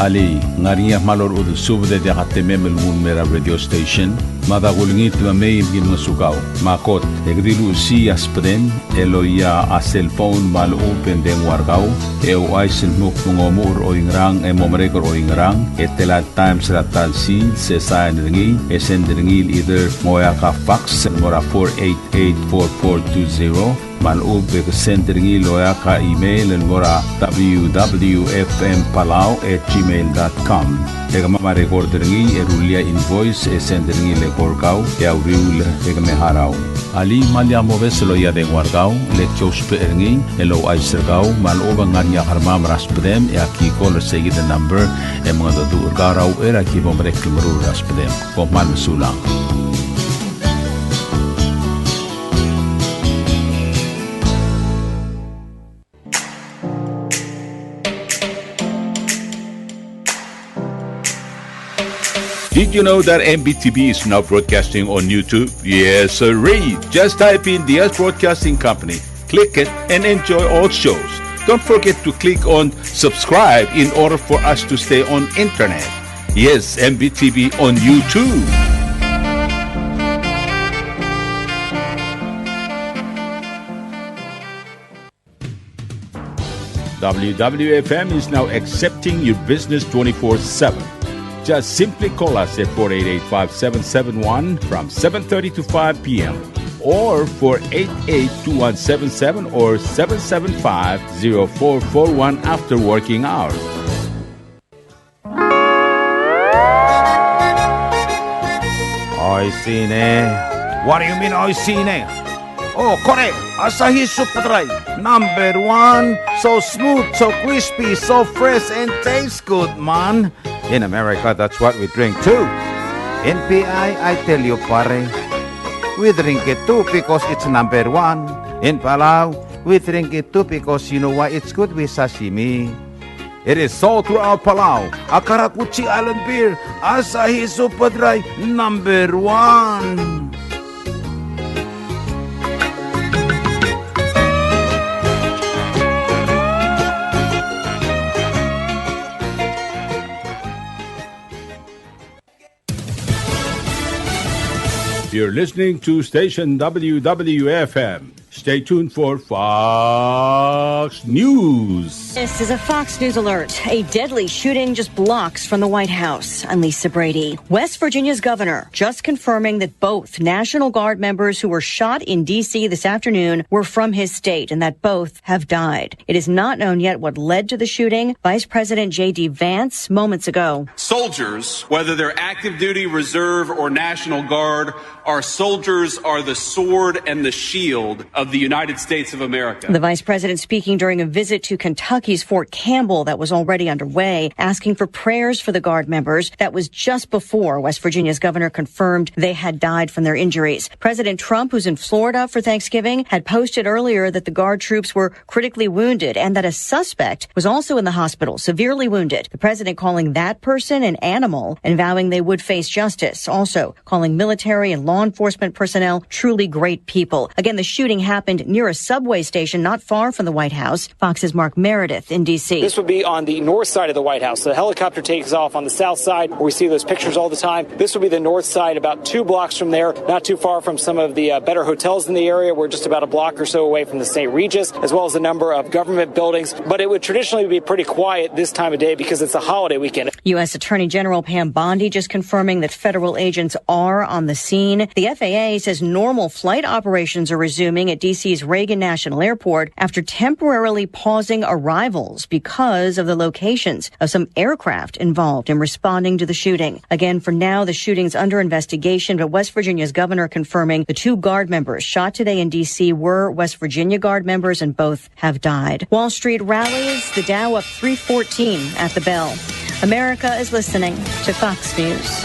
G: Ali, ngariya malor udu subde de hatememel mera radio station, madagulngit mamay gin masugaw. Makot, egdilu si aspren, eloya a cellphone mal open den wargaw, aisen muk mungomur o ingrang momrekor o ingrang, etelat times ratal si sesayan ringi, esen ringil either moya ka fax mora 488-4420, malub send ringi loya ka email mora www.fmpalau@gmail.com. Ega mama record ringi erulia invoice send ringi le korgaw ya uriul ega meharaw. Ali malya moves loya de wargaw le chospe ringi elo aisergaw maluba nganya harma raspedem ya ki call say the number e mga do urgaraw era ki bomrek mru raspedem ko mal sulang. Did you know that MBTV is now broadcasting on YouTube? Yes, sirree. Just type in DS Broadcasting Company, click it, and enjoy all shows. Don't forget to click on subscribe in order for us to stay on internet. Yes, MBTV on YouTube. WWFM is now accepting your business 24/7. Just simply call us at 488-5771 from 7:30 to 5 p.m. or 488-2177 or 775-0441 after working hours.
K: Oisine. What do you mean, oisine? Oh, correct. Asahi Super Dry. Number 1. So smooth, so crispy, so fresh, and tastes good, man. In America, that's what we drink too. In PI, I tell you, pare, we drink it too because it's number 1. In Palau, we drink it too because you know why it's good with sashimi. It is sold throughout Palau. Akarakuchi Island beer, Asahi Super Dry, number 1.
G: You're listening to station WWFM. Stay tuned for Fox News.
L: This is a Fox News alert. A deadly shooting just blocks from the White House. I'm Lisa Brady. West Virginia's governor just confirming that both National Guard members who were shot in D.C. this afternoon were from his state and that both have died. It is not known yet what led to the shooting. Vice President J.D. Vance moments ago.
M: Soldiers, whether they're active duty, reserve, or National Guard, our soldiers are the sword and the shield of of the United States of America.
L: The vice president speaking during a visit to Kentucky's Fort Campbell that was already underway, asking for prayers for the Guard members. That was just before West Virginia's governor confirmed they had died from their injuries. President Trump, who's in Florida for Thanksgiving, had posted earlier that the Guard troops were critically wounded and that a suspect was also in the hospital, severely wounded. The president calling that person an animal and vowing they would face justice. Also calling military and law enforcement personnel truly great people. Again, the shooting happened near a subway station not far from the White House. Fox's Mark Meredith in D.C.
N: This would be on the north side of the White House. The helicopter takes off on the south side, where we see those pictures all the time. This would be the north side, about 2 blocks from there, not too far from some of the better hotels in the area. We're just about a block or so away from the St. Regis, as well as a number of government buildings. But it would traditionally be pretty quiet this time of day because it's a holiday weekend. U.S. Attorney General Pam Bondi just confirming that federal agents are on the scene. The FAA says normal flight operations are resuming at D.C.'s Reagan National Airport after temporarily pausing arrivals because of the locations of some aircraft involved in responding to the shooting. Again, for now, the shooting's under investigation, but West Virginia's governor confirming the 2 Guard members shot today in D.C. were West Virginia Guard members and both have died. Wall Street rallies, the Dow up 314 at the bell. America is listening to Fox News.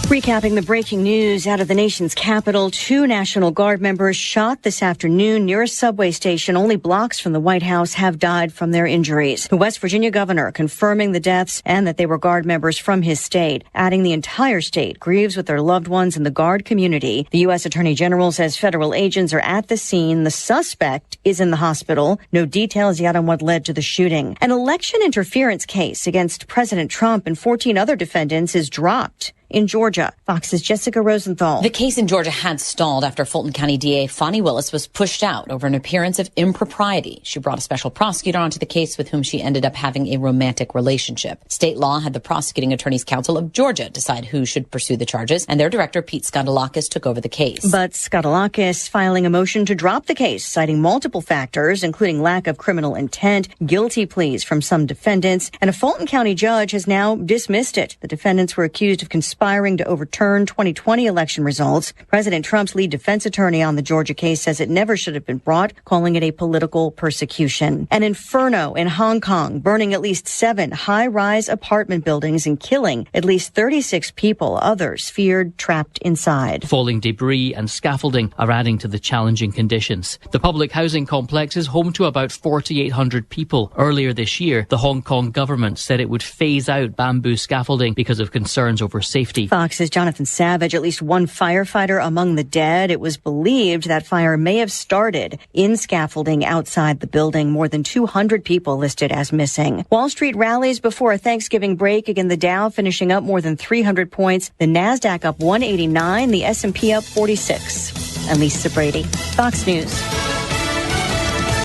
N: Recapping the breaking news out of the nation's capital, 2 National Guard members shot this afternoon near a subway station only blocks from the White House have died from their injuries. The West Virginia governor confirming the deaths and that they were Guard members from his state, adding the entire state grieves with their loved ones in the Guard community. The U.S. Attorney General says federal agents are at the scene. The suspect is in the hospital. No details yet on what led to the shooting. An election interference case against President Trump and 14 other defendants is dropped in Georgia. Fox's Jessica Rosenthal.
O: The case in Georgia had stalled after Fulton County DA Fonnie Willis was pushed out over an appearance of impropriety. She brought a special prosecutor onto the case with whom she ended up having a romantic relationship. State law had the Prosecuting Attorney's Council of Georgia decide who should pursue the charges, and their director, Pete Skandalakis, took over the case.
L: But Skandalakis filing a motion to drop the case, citing multiple factors, including lack of criminal intent, guilty pleas from some defendants, and a Fulton County judge has now dismissed it. The defendants were accused of conspiring to overturn 2020 election results. President Trump's lead defense attorney on the Georgia case says it never should have been brought, calling it a political persecution. An inferno in Hong Kong, burning at least 7 high-rise apartment buildings and killing at least 36 people, others feared trapped inside.
P: Falling debris and scaffolding are adding to the challenging conditions. The public housing complex is home to about 4,800 people. Earlier this year, the Hong Kong government said it would phase out bamboo scaffolding because of concerns over safety.
L: Fox's Jonathan Savage, at least 1 firefighter among the dead. It was believed that fire may have started in scaffolding outside the building. More than 200 people listed as missing. Wall Street rallies before a Thanksgiving break. Again, the Dow finishing up more than 300 points. The NASDAQ up 189. The S&P up 46. I'm Lisa Brady, Fox News.